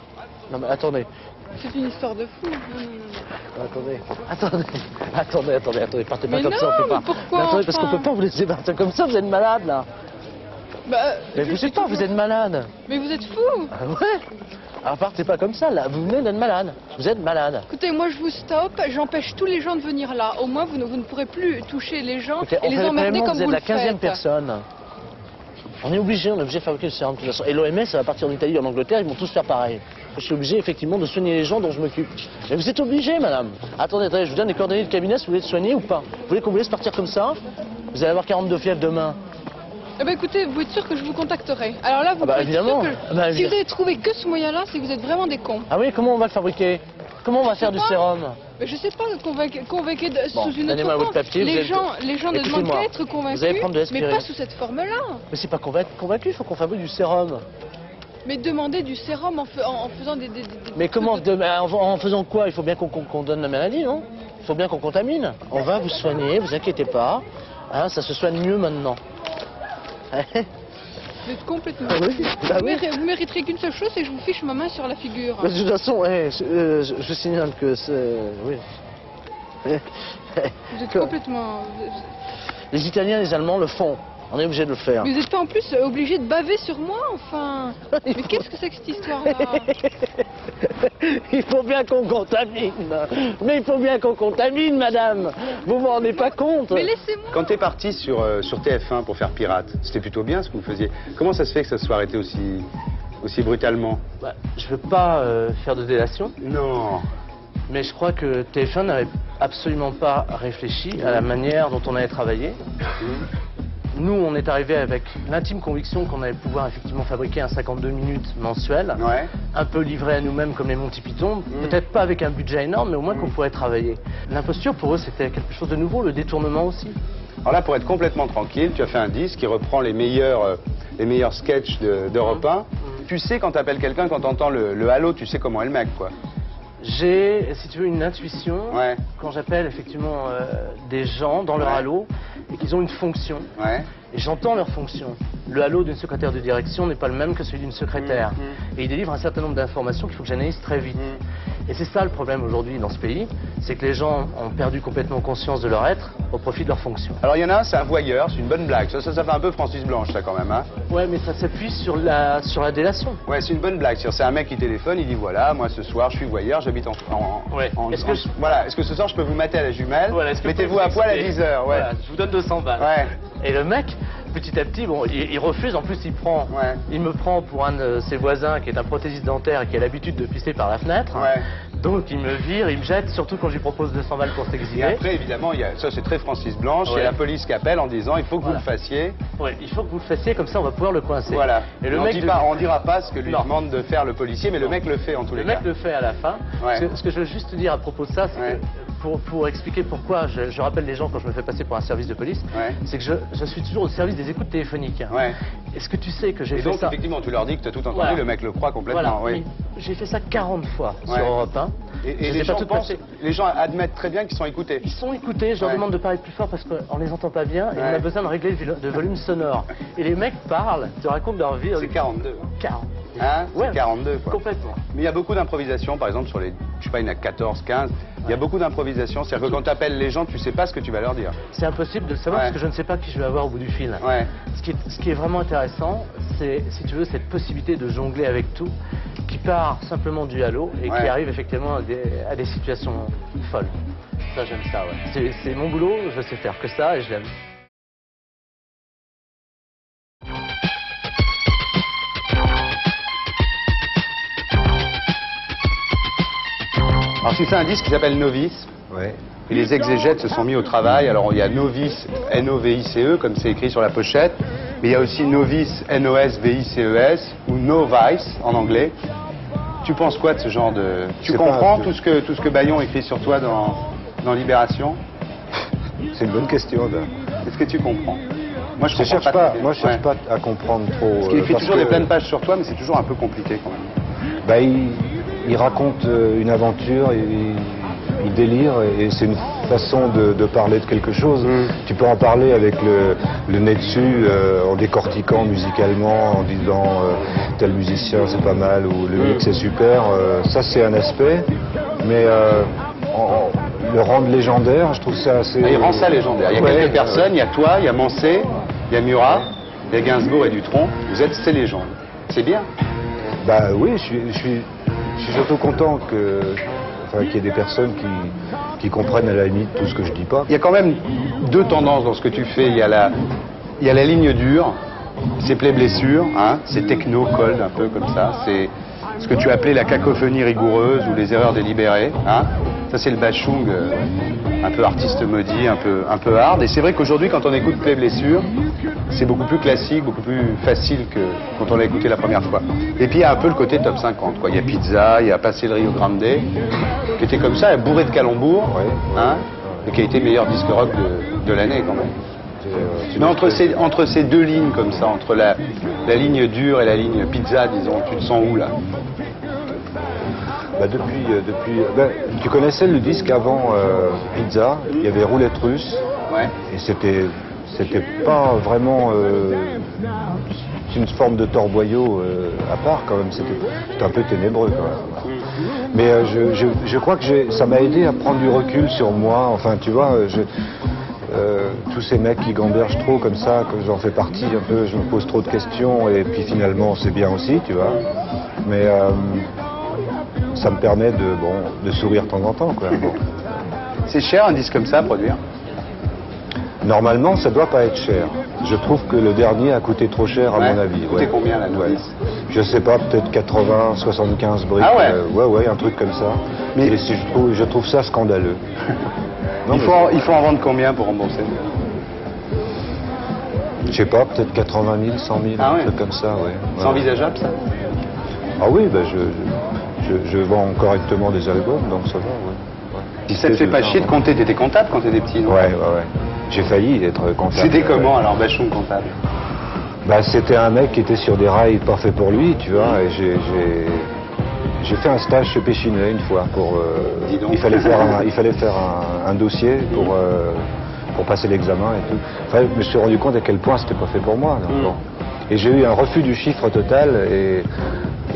Non mais attendez. C'est une histoire de fou. Non. Attendez, partez pas Mais comme non, ça, on peut pas. mais pourquoi, Mais attendez, parce qu'on enfin peut pas vous laisser partir comme ça, vous êtes malade là. Bah, Mais bougez pas, vous êtes malade. Mais vous êtes fou. Ah ouais. Alors partez pas comme ça là, vous venez d'être malade. Vous êtes malade. Écoutez, moi je vous stoppe, j'empêche tous les gens de venir là. Au moins, vous ne pourrez plus toucher les gens Écoutez, et les emmerder comme vous êtes vous la le faites. 15e personne. On est obligé de fabriquer le sérum de toute façon. Et l'OMS, ça va partir en Italie, en Angleterre, ils vont tous faire pareil. Je suis obligé effectivement de soigner les gens dont je m'occupe. Mais vous êtes obligé, madame. Attendez, je vous donne les coordonnées de cabinet, si vous voulez être soigné ou pas. Vous voulez qu'on vous laisse partir comme ça? Vous allez avoir 42 fièvres demain. Eh ben écoutez, vous êtes sûr que je vous contacterai. Alors là, vous Ah bah, pouvez être évidemment. sûr que Ah bah, si vous avez trouvé que ce moyen-là, c'est que vous êtes vraiment des cons. Ah oui, comment on va le fabriquer? Comment on va faire du sérum? Mais je sais pas, convainquer Bon, sous une donnez-moi autre votre forme. papier, Les vous gens ne demandent Écoutez-moi. qu'à être convaincus, Vous allez prendre de mais l'aspirine. pas sous cette forme-là. Mais c'est pas qu'on va être convaincu, il faut qu'on fabrique du sérum. Mais demander du sérum en faisant des... Mais comment en faisant quoi? Il faut bien qu'on donne la maladie, non? Il faut bien qu'on contamine. On va vous soigner, vous inquiétez pas. Hein, ça se soigne mieux maintenant. Vous êtes complètement... Ah oui, bah oui. Vous mériterez qu'une seule chose, c'est que je vous fiche ma main sur la figure. Mais de toute façon, je signale que c'est... Oui. Vous êtes complètement... Les Italiens et les Allemands le font. On est obligé de le faire. Mais vous n'êtes pas en plus obligé de baver sur moi, enfin... Mais qu'est-ce que c'est que cette histoire-là? Il faut bien qu'on contamine. Mais il faut bien qu'on contamine, madame. Vous vous rendez pas compte? Mais laissez-moi. Quand t'es parti sur TF1 pour faire pirate, c'était plutôt bien ce que vous faisiez. Comment ça se fait que ça soit arrêté aussi brutalement? Bah, je veux pas faire de délation. Non. Mais je crois que TF1 n'avait absolument pas réfléchi à la manière dont on allait travailler. Nous, on est arrivé avec l'intime conviction qu'on allait pouvoir effectivement fabriquer un 52 minutes mensuel, un peu livré à nous-mêmes comme les Monty Python, peut-être pas avec un budget énorme, mais au moins qu'on pourrait travailler. L'imposture, pour eux, c'était quelque chose de nouveau, le détournement aussi. Alors là, pour être complètement tranquille, tu as fait un disque qui reprend les meilleurs sketchs d'Europe 1. Tu sais quand tu appelles quelqu'un, quand tu entends le halo, tu sais comment est le mec, quoi. J'ai, si tu veux, une intuition quand j'appelle effectivement des gens dans leur halo et qu'ils ont une fonction. Et j'entends leur fonction. Le halo d'une secrétaire de direction n'est pas le même que celui d'une secrétaire. Et il délivre un certain nombre d'informations qu'il faut que j'analyse très vite. Et c'est ça le problème aujourd'hui dans ce pays, c'est que les gens ont perdu complètement conscience de leur être au profit de leur fonction. Alors il y en a un, c'est un voyeur, c'est une bonne blague. Ça fait un peu Francis Blanche, ça quand même. Hein. Ouais, mais ça s'appuie sur la délation. Ouais, c'est une bonne blague. C'est un mec qui téléphone, il dit voilà, moi ce soir je suis voyeur, j'habite Est-ce que ce soir je peux vous mater à la jumelle? Voilà, mettez-vous à poil à 10h. Ouais. Voilà, je vous donne 200 balles. Ouais. Et le mec, petit à petit, bon, il refuse. En plus, il me prend pour un de ses voisins qui est un prothésiste dentaire et qui a l'habitude de pisser par la fenêtre. Ouais. Donc il me vire, il me jette, surtout quand je lui propose 200 balles pour s'exiler. Et après, évidemment, ça c'est très Francis Blanche, il y a la police qui appelle en disant il faut que vous le fassiez. Oui, il faut que vous le fassiez, comme ça on va pouvoir le coincer. Voilà. Et le mec on dira pas ce que lui demande de faire le policier, mais le mec le fait en tous les cas. Le mec le fait à la fin. Ouais. Ce que je veux juste dire à propos de ça, c'est que pour expliquer pourquoi je rappelle les gens quand je me fais passer pour un service de police, c'est que je suis toujours au service des écoutes téléphoniques. Hein. Ouais. Est-ce que tu sais que j'ai fait donc, ça... effectivement, tu leur dis que tu as tout entendu, le mec le croit complètement. Voilà. Oui. J'ai fait ça 40 fois sur Europe 1. Et les gens admettent très bien qu'ils sont écoutés. Ils sont écoutés, je leur demande de parler plus fort parce qu'on les entend pas bien et on a besoin de régler le volume sonore. Et les mecs parlent, te racontent leur vie. C'est 42. 40. Hein, c'est 42 quoi. Complètement. Mais il y a beaucoup d'improvisation, par exemple sur les, je sais pas, il y en a 14, 15. Il y a beaucoup d'improvisation, c'est-à-dire que quand tu appelles les gens, tu sais pas ce que tu vas leur dire. C'est impossible de le savoir parce que je ne sais pas qui je vais avoir au bout du fil. Ouais. Ce qui est vraiment intéressant, c'est, si tu veux, cette possibilité de jongler avec tout, qui part simplement du halo et qui arrive effectivement à des situations folles. Ça, j'aime ça, ouais. C'est mon boulot, je sais faire que ça et je l'aime. Alors tu fais un disque qui s'appelle Novice. Ouais. Et les exégètes se sont mis au travail. Alors il y a Novice, N-O-V-I-C-E, comme c'est écrit sur la pochette. Mais il y a aussi Novice, N-O-S-V-I-C-E-S, ou Novice en anglais. Tu penses quoi de ce genre de... Tu comprends tout ce que Bayon écrit sur toi dans Libération? C'est une bonne question. Est-ce que tu comprends? Moi je cherche pas à comprendre trop. Parce qu'il écrit toujours des pleines pages sur toi, mais c'est toujours un peu compliqué quand même. Bah, il raconte une aventure, il délire et c'est une façon de parler de quelque chose. Tu peux en parler avec le nez dessus, en décortiquant musicalement, en disant tel musicien c'est pas mal ou le mix c'est super. Ça c'est un aspect, mais le rendre légendaire, je trouve ça assez... Il rend ça légendaire. Il y a quelques personnes, il y a toi, il y a Mancé, il y a Murat, il y a Gainsbourg et Dutronc. Vous êtes ces légendes. C'est bien. Bah oui, je suis surtout content qu'il y ait des personnes qui comprennent à la limite tout ce que je dis pas. Il y a quand même deux tendances dans ce que tu fais. Il y a la ligne dure, c'est plaies-blessures, hein, c'est techno, cold, un peu comme ça. C'est ce que tu appelais la cacophonie rigoureuse ou les erreurs délibérées. Hein. Ça c'est le bashung, un peu artiste maudit, un peu hard. Et c'est vrai qu'aujourd'hui quand on écoute plaies-blessures, c'est beaucoup plus classique, beaucoup plus facile que quand on l'a écouté la première fois. Et puis il y a un peu le côté top 50, quoi. Il y a Pizza, il y a Passer le Rio Grande, qui était comme ça, bourré de calembours, hein, et qui a été meilleur disque rock de l'année quand même. Mais entre ces deux lignes comme ça, entre la ligne dure et la ligne Pizza, disons, tu te sens où là? Bah tu connaissais le disque avant Pizza, il y avait Roulette Russe, et c'était pas vraiment une forme de torboyau à part quand même, c'était un peu ténébreux quand même. Mais je crois que ça m'a aidé à prendre du recul sur moi, enfin tu vois, tous ces mecs qui gambergent trop comme ça, que j'en fais partie un peu, je me pose trop de questions et puis finalement c'est bien aussi, tu vois. Mais ça me permet de sourire de temps en temps, quoi. Bon. C'est cher un disque comme ça à produire? Normalement, ça doit pas être cher. Je trouve que le dernier a coûté trop cher à mon avis. Coûté combien la Novice? Je sais pas, peut-être 80, 75 briques. Ah ouais? Ouais, un truc comme ça. Mais et je trouve ça scandaleux. Non, il faut en vendre combien pour rembourser? Je sais pas, peut-être 80 000, 100 000, un truc comme ça, ouais. C'est envisageable ça? Ah oui, bah je vends correctement des albums, donc ça va, ouais. Si ça te fait pas chier de compter, t'étais comptable quand t'étais petit, non? Ouais. J'ai failli être comptable. C'était comment alors, bachon comptable? Bah c'était un mec qui était sur des rails pas faits pour lui, tu vois, et j'ai fait un stage chez Péchinet une fois pour... il fallait faire un dossier pour passer l'examen et tout. Enfin, je me suis rendu compte à quel point c'était pas fait pour moi. Donc, bon. Et j'ai eu un refus du chiffre total et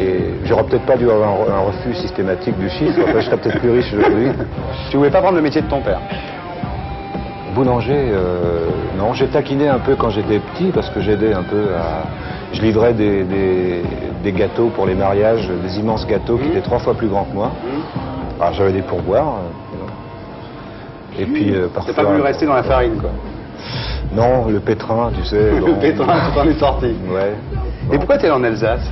Et j'aurais peut-être pas dû avoir un refus systématique du chiffre, enfin, je serais peut-être plus riche aujourd'hui. Tu voulais pas prendre le métier de ton père? Boulanger, non, j'ai taquiné un peu quand j'étais petit parce que j'aidais un peu à... Je livrais des gâteaux pour les mariages, des immenses gâteaux qui étaient 3 fois plus grands que moi. Alors j'avais des pourboires. Et puis parfois... T'as pas voulu rester dans la farine, quoi? Non, le pétrin, tu sais. Le pétrin, tu t'en es sorti. Ouais. Et pourquoi t'es en Alsace?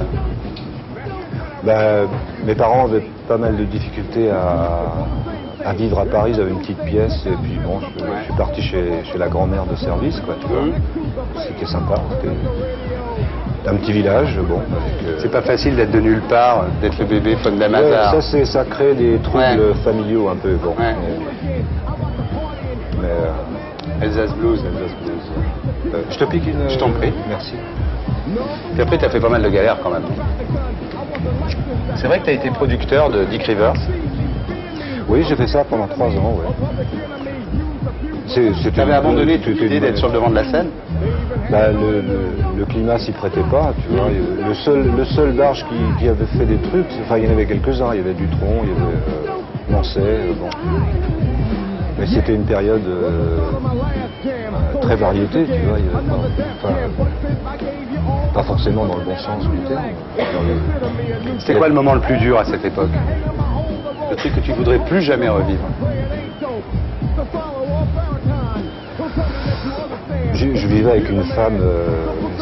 Bah, mes parents avaient pas mal de difficultés à vivre à Paris, ils avaient une petite pièce, et puis bon, je suis parti chez la grand-mère de service, quoi, tu vois. C'était sympa, c'était un petit village, bon. C'est pas facile d'être de nulle part, d'être le bébé Von Damazar. Ouais, ça crée des troubles familiaux un peu, bon. Ouais. Mais Alsace Blues. Je te pique une... Je t'en prie. Merci. Et après, t'as fait pas mal de galères quand même. C'est vrai que t'as été producteur de Dick Rivers? Oui, j'ai fait ça pendant 3 ans, ouais. Tu avais abandonné toute l'idée d'être sur le devant de la scène? Bah, le climat s'y prêtait pas, tu vois. Le seul barge qui avait fait des trucs, enfin il y en avait quelques-uns, il y avait Dutronc, il y avait Mancet, bon. Mais c'était une période très variété, tu vois. Il y avait pas forcément dans le bon sens du terme. C'était quoi le moment le plus dur à cette époque? Le truc que tu voudrais plus jamais revivre? Je vivais avec une femme,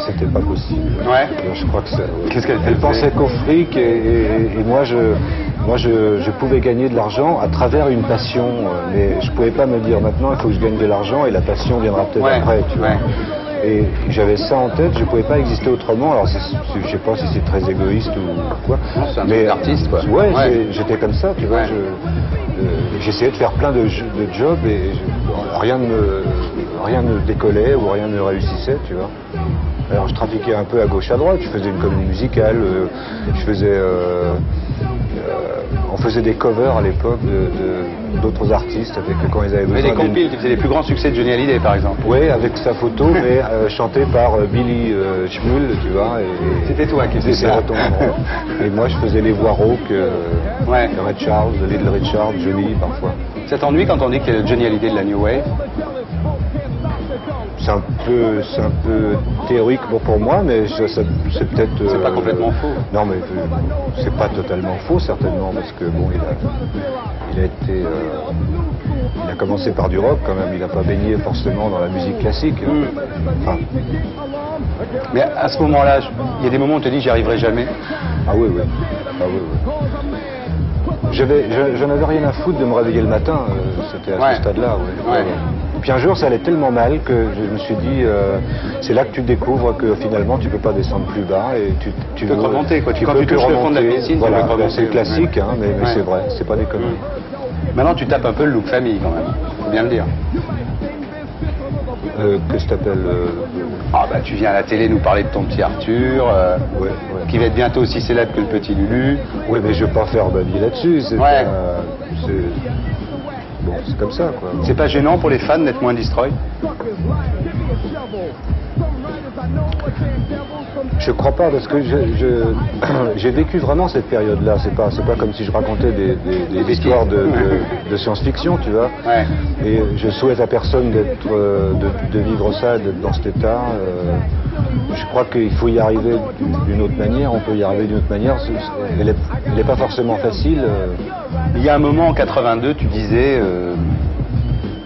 c'était pas possible. Ouais. Je crois que c'est... Qu'est-ce qu'elle Elle pensait qu'au fric et moi je pouvais gagner de l'argent à travers une passion, mais je pouvais pas me dire maintenant il faut que je gagne de l'argent et la passion viendra peut-être après, tu vois. Et j'avais ça en tête, je pouvais pas exister autrement. Alors je sais pas si c'est très égoïste ou quoi. Non, c'est un truc d'artiste, quoi. Ouais, j'étais comme ça, tu vois. J'essayais de faire plein de jobs et rien ne décollait ou rien ne réussissait, tu vois. Alors je trafiquais un peu à gauche à droite, je faisais une comédie musicale, on faisait des covers à l'époque d'autres artistes avec quand ils avaient besoin. Mais des compiles, tu faisais les plus grands succès de Johnny Hallyday par exemple. Oui, avec sa photo, mais chanté par Billy Schmull, tu vois. C'était toi qui faisais ça. Et moi je faisais les voix rauques, Ray Charles, Little Richard, Johnny parfois. Ça t'ennuie quand on dit que c'est Johnny Hallyday de la New Wave? C'est un peu théorique pour moi, mais c'est peut-être... c'est pas complètement faux. Non, mais c'est pas totalement faux, certainement, parce que bon, il a commencé par du rock, quand même. Il n'a pas baigné forcément dans la musique classique. Enfin. Mais à ce moment-là, il y a des moments où on te dit j'y arriverai jamais. Ah oui, oui. Ah oui, oui. J'en avais rien à foutre de me réveiller le matin, c'était à ce stade-là. Ouais. Puis un jour, ça allait tellement mal que je me suis dit, c'est là que tu découvres que finalement, tu peux pas descendre plus bas et tu peux remonter, quoi. Quand tu touches le fond de la piscine, voilà, tu peux remonter. C'est classique, hein, mais c'est vrai, c'est pas des conneries. Maintenant, tu tapes un peu le look famille, quand même. Faut bien le dire. Que je t'appelle Ah bah tu viens à la télé nous parler de ton petit Arthur, qui va être bientôt aussi célèbre que le petit Lulu. Oui, mais je vais pas faire babi là-dessus. Bon, c'est comme ça, quoi. C'est pas gênant pour les fans d'être moins destroy? Je crois pas, parce que j'ai vécu vraiment cette période-là. C'est pas comme si je racontais des histoires de science-fiction, tu vois. Ouais. Et je souhaite à personne de vivre ça, d'être dans cet état. Je crois qu'il faut y arriver d'une autre manière. On peut y arriver d'une autre manière. Elle est pas forcément facile. Il y a un moment en 82, tu disais,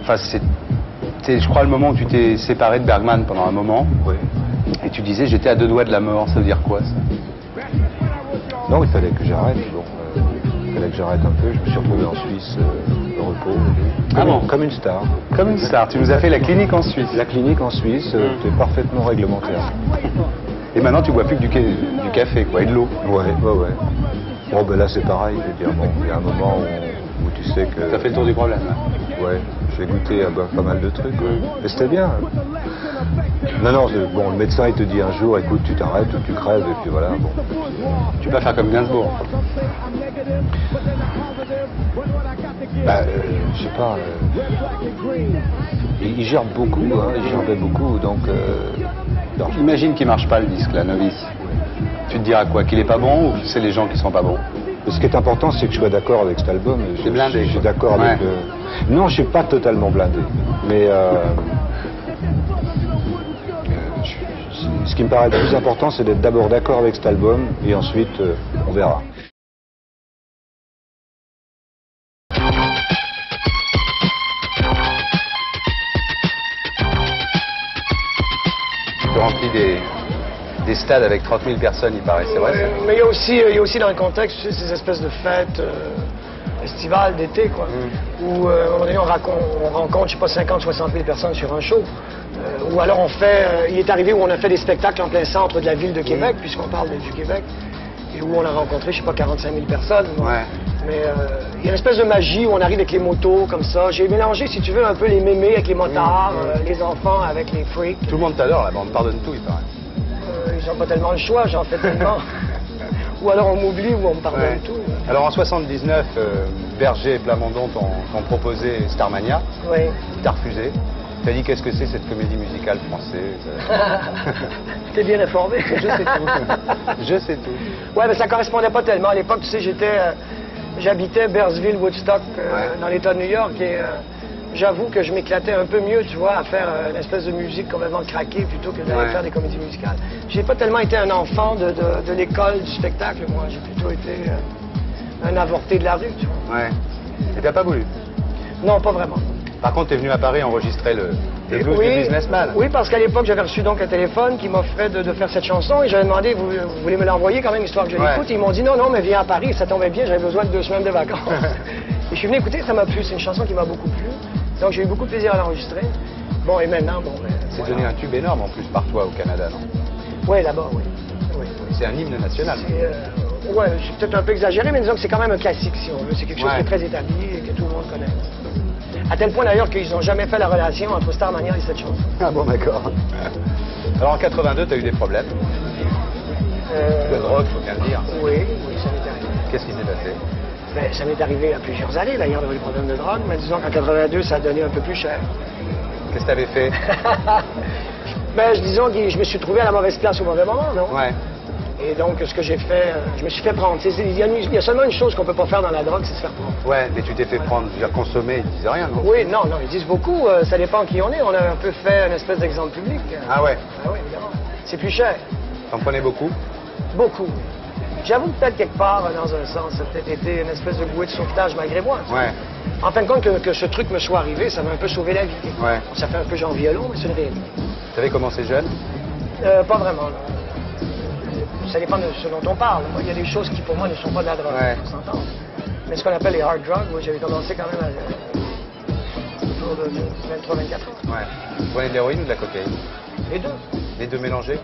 enfin c'est, je crois, le moment où tu t'es séparé de Bergman pendant un moment. Oui. Et tu disais, j'étais à 2 doigts de la mort. Ça veut dire quoi, ça? Non, il fallait que j'arrête. Bon, il fallait que j'arrête un peu. Je me suis retrouvé en Suisse, au repos. Comme une star. Comme une star. Tu nous as fait la clinique en Suisse. La clinique en Suisse, c'est parfaitement réglementaire. Et maintenant, tu bois plus que du café, quoi, et de l'eau. Ouais. Bon, ben là, c'est pareil. Je veux dire, bon, il y a un moment où tu sais que... T'as fait le tour du problème, là. Ouais, j'ai goûté à pas mal de trucs. Mais c'était bien. Non, bon, le médecin, il te dit un jour, écoute, tu t'arrêtes ou tu crèves, et puis voilà. Bon. Tu peux pas faire comme Gainsbourg. Bah, je sais pas. Il gère beaucoup, hein, il gerbait beaucoup, donc... Imagine qu'il marche pas, le disque, la Novice. Tu te diras quoi? Qu'il est pas bon ou c'est les gens qui sont pas bons? Ce qui est important, c'est que je sois d'accord avec cet album. C'est blindé. Je suis d'accord avec... Non, je suis pas totalement blindé. Mais ce qui me paraît le plus important, c'est d'être d'abord d'accord avec cet album et ensuite, on verra. Tu remplis des stades avec 30 000 personnes, il paraît, c'est vrai? Mais il y a aussi dans le contexte, tu sais, ces espèces de fêtes estivales, d'été, quoi. Où, à un moment donné, on rencontre, je sais pas, 50, 60 000 personnes sur un show. Ou alors il est arrivé où on a fait des spectacles en plein centre de la ville de Québec, puisqu'on parle du Québec, et où on a rencontré, je sais pas, 45 000 personnes. Ouais. Mais il y a une espèce de magie où on arrive avec les motos, comme ça. J'ai mélangé, si tu veux, un peu les mémés avec les motards, les enfants avec les freaks. Tout le monde t'adore là-bas, on te pardonne tout, il paraît. Ils n'ont pas tellement le choix, j'en fais tellement. Ou alors on m'oublie ou on me pardonne tout. Alors en 79, Berger et Plamondon t'ont proposé Starmania. Oui. T'as refusé. T'as dit qu'est-ce que c'est cette comédie musicale française? T'es bien informé. Je sais tout. Je sais tout. Ouais, mais ça correspondait pas tellement. À l'époque, tu sais, j'habitais Bearsville, Woodstock, dans l'État de New York, et j'avoue que je m'éclatais un peu mieux, tu vois, à faire une espèce de musique complètement craquée plutôt que d'aller faire des comédies musicales. J'ai pas tellement été un enfant de l'école du spectacle, moi. J'ai plutôt été un avorté de la rue, tu vois. Ouais. Et t'as pas voulu? Non, pas vraiment. Par contre, t'es venu à Paris enregistrer le blues du Businessman. Oui, parce qu'à l'époque, j'avais reçu donc un téléphone qui m'offrait de faire cette chanson et j'avais demandé, vous voulez me l'envoyer quand même, histoire que je l'écoute? Ils m'ont dit, non, mais viens à Paris, ça tombait bien, j'avais besoin de 2 semaines de vacances. Et je suis venu écouter, ça m'a plu, c'est une chanson qui m'a beaucoup plu. Donc j'ai eu beaucoup de plaisir à l'enregistrer. Bon, et maintenant, bon... C'est devenu un tube énorme en plus par toi au Canada, non? Oui, là-bas, oui. C'est un hymne national. Ouais, c'est peut-être un peu exagéré, mais disons que c'est quand même un classique, si on veut. C'est quelque chose qui est très établi et que tout le monde connaît. À tel point d'ailleurs qu'ils n'ont jamais fait la relation entre Starmania et cette chanson. Ah bon, d'accord. Alors en 82, tu as eu des problèmes. De drogue, faut bien le dire. Oui, ça m'est arrivé. Qu'est-ce qui s'est passé? Ben, ça m'est arrivé à plusieurs années d'ailleurs d'avoir des problèmes de drogue, mais disons qu'en 82, ça a donné un peu plus cher. Qu'est-ce que tu avais fait? Ben, disons que je me suis trouvé à la mauvaise place au mauvais moment, non? Ouais. Et donc, ce que j'ai fait, je me suis fait prendre. Il y a seulement une chose qu'on ne peut pas faire dans la drogue, c'est se faire prendre. Ouais, mais tu t'es fait prendre, je veux dire, consommer, ils disaient rien, non? Oui, non, ils disent beaucoup, ça dépend qui on est. On a un peu fait une espèce d'exemple public. Ah ouais? Ah oui, évidemment. C'est plus cher. T'en prenais beaucoup? Beaucoup. J'avoue peut-être quelque part, dans un sens, ça a peut-être été une espèce de bouée de sauvetage malgré moi. Ouais. En fin de compte, que ce truc me soit arrivé, ça m'a un peu sauvé la vie. Ouais. Ça fait un peu genre violon, mais c'est une réalité. Tu avais commencé jeune? Pas vraiment, non. Ça dépend de ce dont on parle. Il y a des choses qui, pour moi, ne sont pas de la drogue, on s'entend. Mais ce qu'on appelle les hard drugs, moi, j'avais commencé quand même autour de 23-24 ans. Ouais. Tu prenais de l'héroïne ou de la cocaïne? Les deux. Les deux mélangés?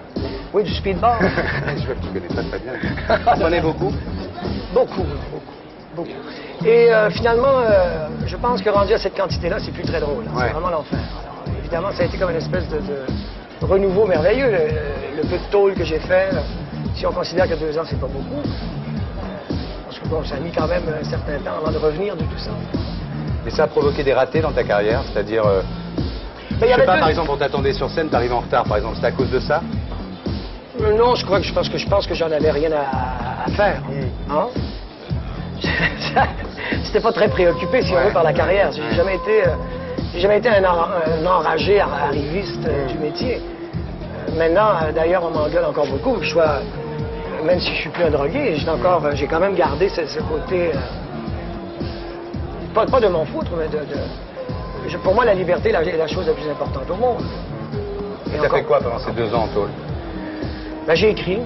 Oui, du speedball. Je vois que tu connais très bien. Tu prenais beaucoup? Beaucoup. Et finalement, je pense que rendu à cette quantité-là, c'est plus très drôle. Hein. C'est vraiment l'enfer. Alors, évidemment, ça a été comme une espèce de renouveau merveilleux. Le peu de tôle que j'ai fait, si on considère que 2 ans, c'est pas beaucoup. Parce que bon, ça a mis quand même un certain temps avant de revenir de tout ça. Et ça a provoqué des ratés dans ta carrière? C'est-à-dire, je sais pas, par exemple, on t'attendait sur scène, t'arrives en retard, par exemple, c'est à cause de ça? Non, je pense que j'en avais rien à faire. Hein? C'était pas très préoccupé, si on veut, par la carrière. J'ai jamais été un enragé arriviste du métier. Maintenant, d'ailleurs, on m'engueule encore beaucoup. Même si je suis plus un drogué, j'ai quand même gardé ce côté... pas de m'en foutre, mais pour moi, la liberté est la chose la plus importante au monde. Et t'as fait quoi pendant ces 2 ans en tôle? Ben, j'ai écrit.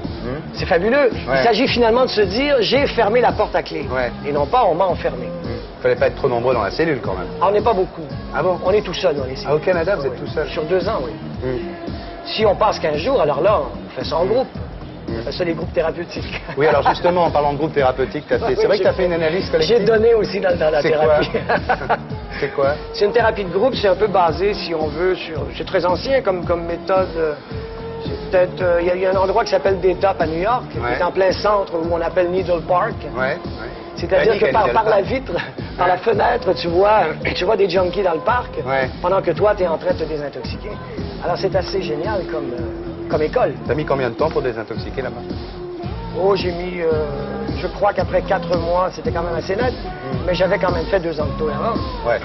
C'est fabuleux. Il s'agit finalement de se dire, j'ai fermé la porte à clé. Et non pas, on m'a enfermé. Fallait pas être trop nombreux dans la cellule, quand même. Ah, on n'est pas beaucoup. Ah bon? On est tout seul dans les cellules. Ah, au Canada, vous êtes tout seul? Sur 2 ans, oui. Si on passe 15 jours, alors là, on fait ça en groupe. On fait ça les groupes thérapeutiques. Oui, alors justement, en parlant de groupe thérapeutique, c'est vrai que tu as fait une analyse collective? J'ai donné aussi dans la thérapie. C'est quoi? C'est une thérapie de groupe, c'est un peu basé, si on veut, sur... C'est très ancien comme méthode. C'est peut-être... Il y a un endroit qui s'appelle Daytop à New York, qui est en plein centre, où on appelle Needle Park. C'est-à-dire que par la vitre, par la fenêtre, tu vois des junkies dans le parc, pendant que toi, tu es en train de te désintoxiquer. Alors c'est assez génial comme école. T'as mis combien de temps pour désintoxiquer là-bas? Oh, j'ai mis, je crois qu'après 4 mois, c'était quand même assez net, mais j'avais quand même fait 2 ans de tôle avant. Ouais.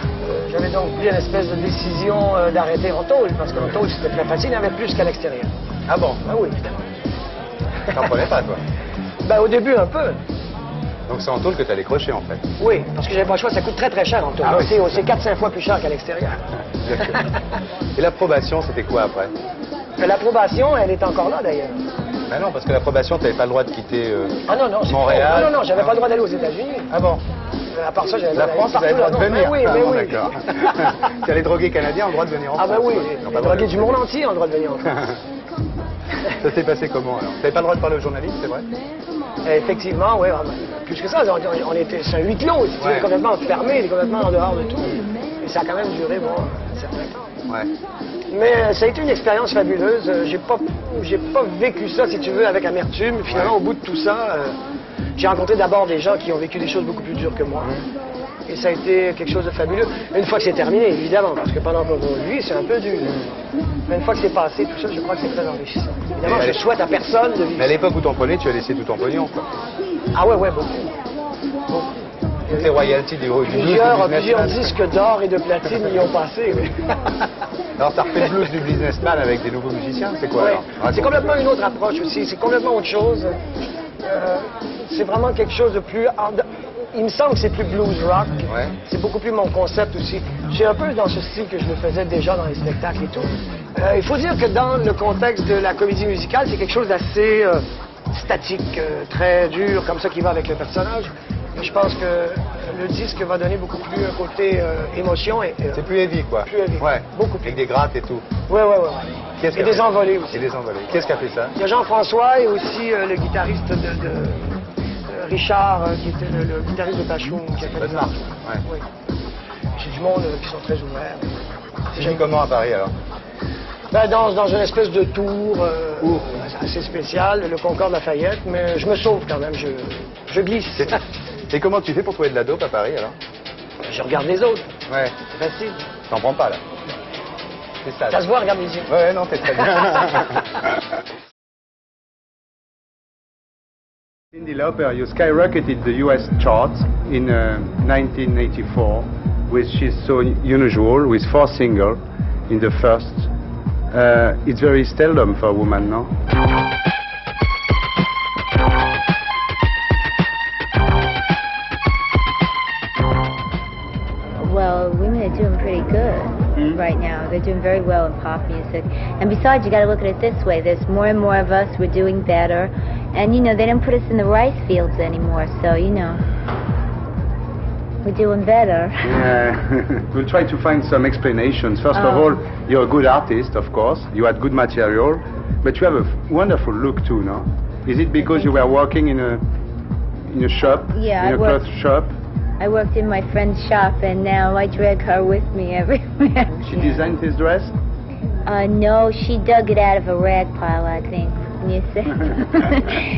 J'avais donc pris une espèce de décision d'arrêter en tôle, parce qu'en tôle, c'était très facile, il y en avait plus qu'à l'extérieur. Ah bon? Ah oui. T'en prenais pas, toi? Ben, au début, un peu. Donc c'est en tôle que tu as décroché, en fait? Oui, parce que j'avais pas le choix, ça coûte très très cher en tôle. Ah, oui. C'est 4-5 fois plus cher qu'à l'extérieur. Et l'approbation, c'était quoi après? L'approbation, elle est encore là d'ailleurs. Ben non, parce que l'approbation, tu n'avais pas le droit de quitter Ah non, non, c'est Montréal. Non, non, non, j'avais pas le droit d'aller aux États-Unis. Ah bon? À part ça, j'avais La France, vous avez le droit de venir. Oui, ah, mais bon, oui. D'accord. Si les drogués canadiens ont le droit de venir en France. Ah ben oui, Ils ont pas les le droit drogués de- du monde entier ont le droit de venir en France. Ça s'est passé comment alors? Tu n'avais pas le droit de parler aux journalistes, c'est vrai? Effectivement, oui, plus que ça, on était sur un huis clos, si tu veux, complètement fermé, complètement en dehors de tout. Et ça a quand même duré, bon, un certain temps. Ouais. Mais ça a été une expérience fabuleuse. J'ai pas vécu ça, si tu veux, avec amertume. Finalement, au bout de tout ça, j'ai rencontré d'abord des gens qui ont vécu des choses beaucoup plus dures que moi. Et ça a été quelque chose de fabuleux. Une fois que c'est terminé, évidemment, parce que pendant qu'on vit, c'est un peu dur. Mais une fois que c'est passé, tout ça, je crois que c'est très enrichissant. Évidemment, je souhaite à personne de vivre. Mais à l'époque où t'en prenais, tu as laissé tout ton pognon, quoi. Ah ouais, beaucoup. Toutes les royalties du Plusieurs disques d'or et de platine y ont passé, oui. Alors, t'as refait le blues du businessman avec des nouveaux musiciens, c'est quoi alors? C'est complètement une autre approche aussi, c'est complètement autre chose. C'est vraiment quelque chose de plus... Il me semble que c'est plus blues rock. Ouais. C'est beaucoup plus mon concept aussi. C'est un peu dans ce style que je le faisais déjà dans les spectacles et tout. Il faut dire que dans le contexte de la comédie musicale, c'est quelque chose d'assez statique, très dur, comme ça qui va avec le personnage. Et je pense que le disque va donner beaucoup plus un côté émotion. C'est plus heavy, quoi. Plus heavy. Ouais. Beaucoup plus. Avec des grattes et tout. Ouais. Et des envolées aussi. Et des envolées. Qu'est-ce qui a fait ça? Il y a Jean-François et aussi le guitariste de Richard, qui était le guitariste de Tachoum, qui a fait des arts. Ouais. Oui. J'ai du monde qui sont très ouverts. Tu vis comment à Paris alors? Ben, dans une espèce de tour assez spécial, le Concorde Lafayette, mais je me sauve quand même, je glisse. Et comment tu fais pour trouver de la dope à Paris alors? Je regarde les autres. Ouais. C'est facile. T'en prends pas là? C'est ça. Ça se voit, regarde les yeux. Ouais, non, t'es très bien. Cyndi Lauper, you skyrocketed the US charts in 1984 with She's So Unusual with 4 singles in the first. It's very seldom for a woman, no? Well, women are doing pretty good right now. They're doing very well in pop music. And besides, you got to look at it this way. There's more and more of us. We're doing better. And, you know, they don't put us in the rice fields anymore. So, you know, we're doing better. Yeah. We'll try to find some explanations. First of all, you're a good artist, of course. You had good material. But you have a wonderful look, too, no? Is it because you were working in a shop? Yeah, in a cloth shop? I worked in my friend's shop, and now I drag her with me everywhere. She designed this dress? No, she dug it out of a rag pile, I think. Can you say?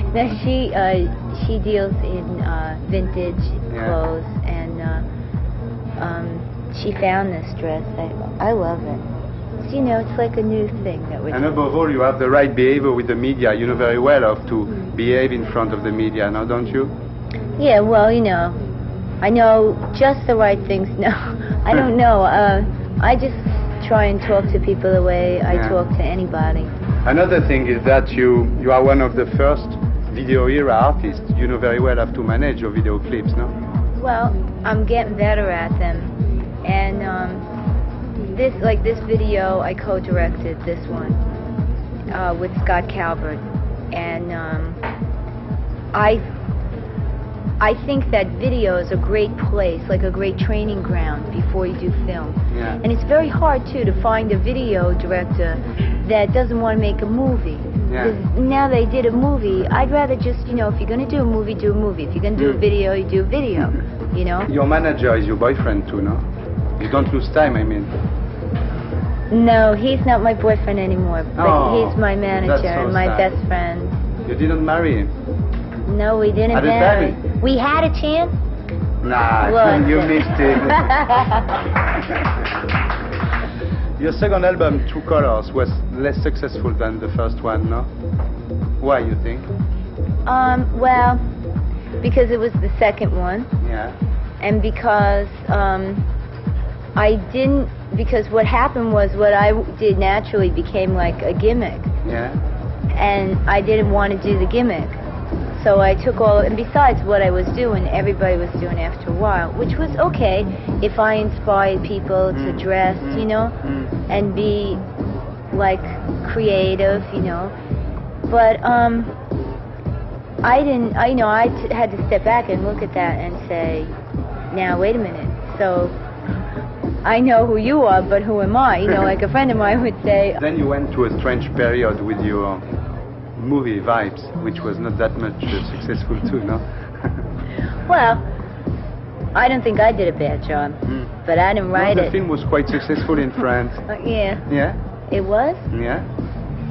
No, she deals in vintage clothes, and she found this dress. I love it. So, you know, it's like a new thing that we're And doing. above all, you have the right behavior with the media. You know very well how to behave in front of the media, now, don't you? Yeah, well, you know, I know just the right things. No, I don't know. I just try and talk to people the way I talk to anybody. Another thing is that you are one of the first video era artists. You know very well how to manage your video clips, no? Well, I'm getting better at them. And this video, I co-directed this one with Scott Calvert. And I think that video is a great place, like a great training ground before you do film. Yeah. And it's very hard, too, to find a video director that doesn't want to make a movie. Yeah. Because now they did a movie, I'd rather just, you know, if you're going to do a movie, do a movie. If you're going to do a video, you do a video, you know? Your manager is your boyfriend too, no? You don't lose time, I mean. No, he's not my boyfriend anymore, but he's my manager that's so and my sad. best friend. You didn't marry him? No, we didn't At the marry. time? We had a chance. Nah, What? you missed it. Your second album, True Colors, was less successful than the first one, no? Why, you think? Well, because it was the second one. Yeah. And because because what happened was what I did naturally became like a gimmick. Yeah. And I didn't want to do the gimmick. So I took and besides what I was doing, everybody was doing after a while, which was okay if I inspired people to dress, you know, and be like creative, you know. But I had to step back and look at that and say, now wait a minute. So I know who you are, but who am I? You know, like a friend of mine would say. Then you went to a strange period with your movie Vibes, which was not that much successful too, no? Well, I don't think I did a bad job, but I didn't write it. The film was quite successful in France. Yeah. Yeah? It was? Yeah.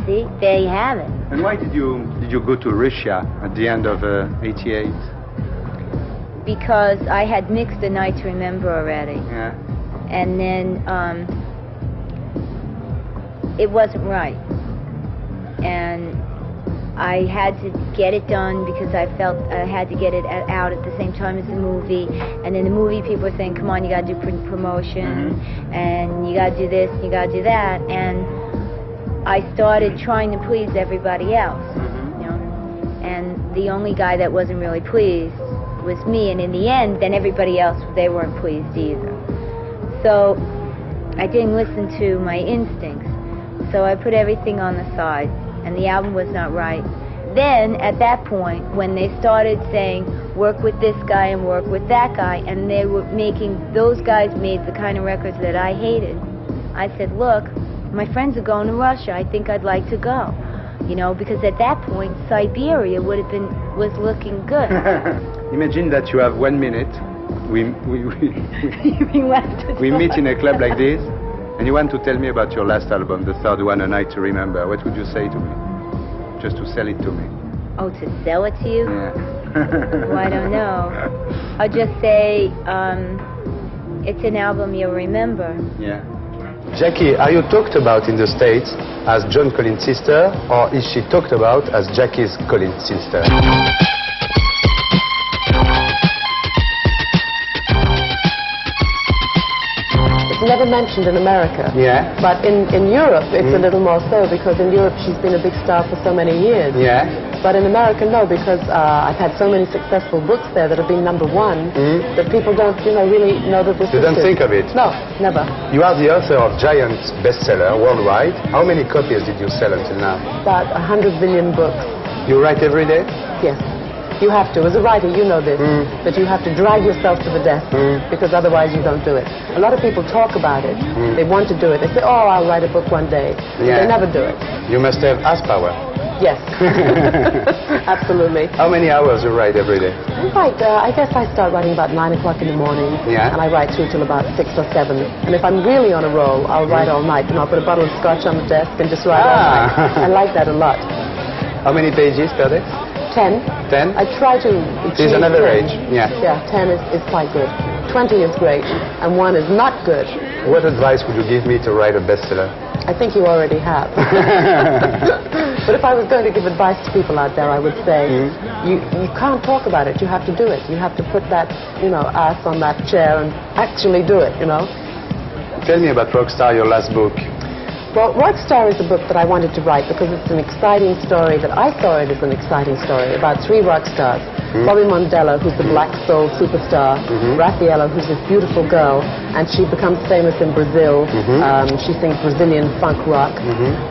See, there you have it. And why did you go to Russia at the end of '88? Because I had mixed A Night to Remember already. Yeah. And then it wasn't right. And I had to get it done because I felt I had to get it out at the same time as the movie. And in the movie, people were saying, come on, you got to do promotion, and you got to do this, and you got to do that. And I started trying to please everybody else, you know. And the only guy that wasn't really pleased was me. And in the end, then everybody else, they weren't pleased either. So I didn't listen to my instincts. So I put everything on the side. And the album was not right. Then, at that point, when they started saying, work with this guy and work with that guy, and they were those guys made the kind of records that I hated, I said, look, my friends are going to Russia, I think I'd like to go. You know, because at that point, Siberia was looking good. Imagine that you have 1 minute, we meet in a club like this, and you want to tell me about your last album, the third one, A Night to Remember. What would you say to me? Just to sell it to me. Oh, to sell it to you? Yeah. Well, I don't know. I'll just say it's an album you'll remember. Yeah. Jackie, are you talked about in the States as John Collins' sister, or is she talked about as Jackie's Collins' sister? Never mentioned in America. Yeah. But in Europe, it's a little more so, because in Europe she's been a big star for so many years. Yeah. But in America, no, because I've had so many successful books there that have been #1 that people don't, really know that this You don't think of it? No, never. You are the author of giant bestseller worldwide. How many copies did you sell until now? About 100 billion books. You write every day? Yes. You have to. As a writer, you know this, that you have to drag yourself to the desk, because otherwise you don't do it. A lot of people talk about it. They want to do it. They say, oh, I'll write a book one day. Yeah. They never do it. You must have ass power. Yes. Absolutely. How many hours you write every day? I guess I start writing about 9 o'clock in the morning. Yeah. And I write through till about 6 or 7. And if I'm really on a roll, I'll write all night. And I'll put a bottle of scotch on the desk and just write all night. I like that a lot. How many pages per day? 10. 10? I try to achieve Is an average, 10. yeah. Yeah, 10 is quite good. 20 is great, and 1 is not good. What advice would you give me to write a bestseller? I think you already have. But if I was going to give advice to people out there, I would say, you can't talk about it, you have to do it. You have to put that, ass on that chair and actually do it, Tell me about Rockstar, your last book. Well, Rockstar is a book that I wanted to write because it's an exciting story, that I saw it as an exciting story, about 3 rock stars. Bobby Mondello, who's the black soul superstar, Raffaella, who's this beautiful girl, and she becomes famous in Brazil. She sings Brazilian funk rock.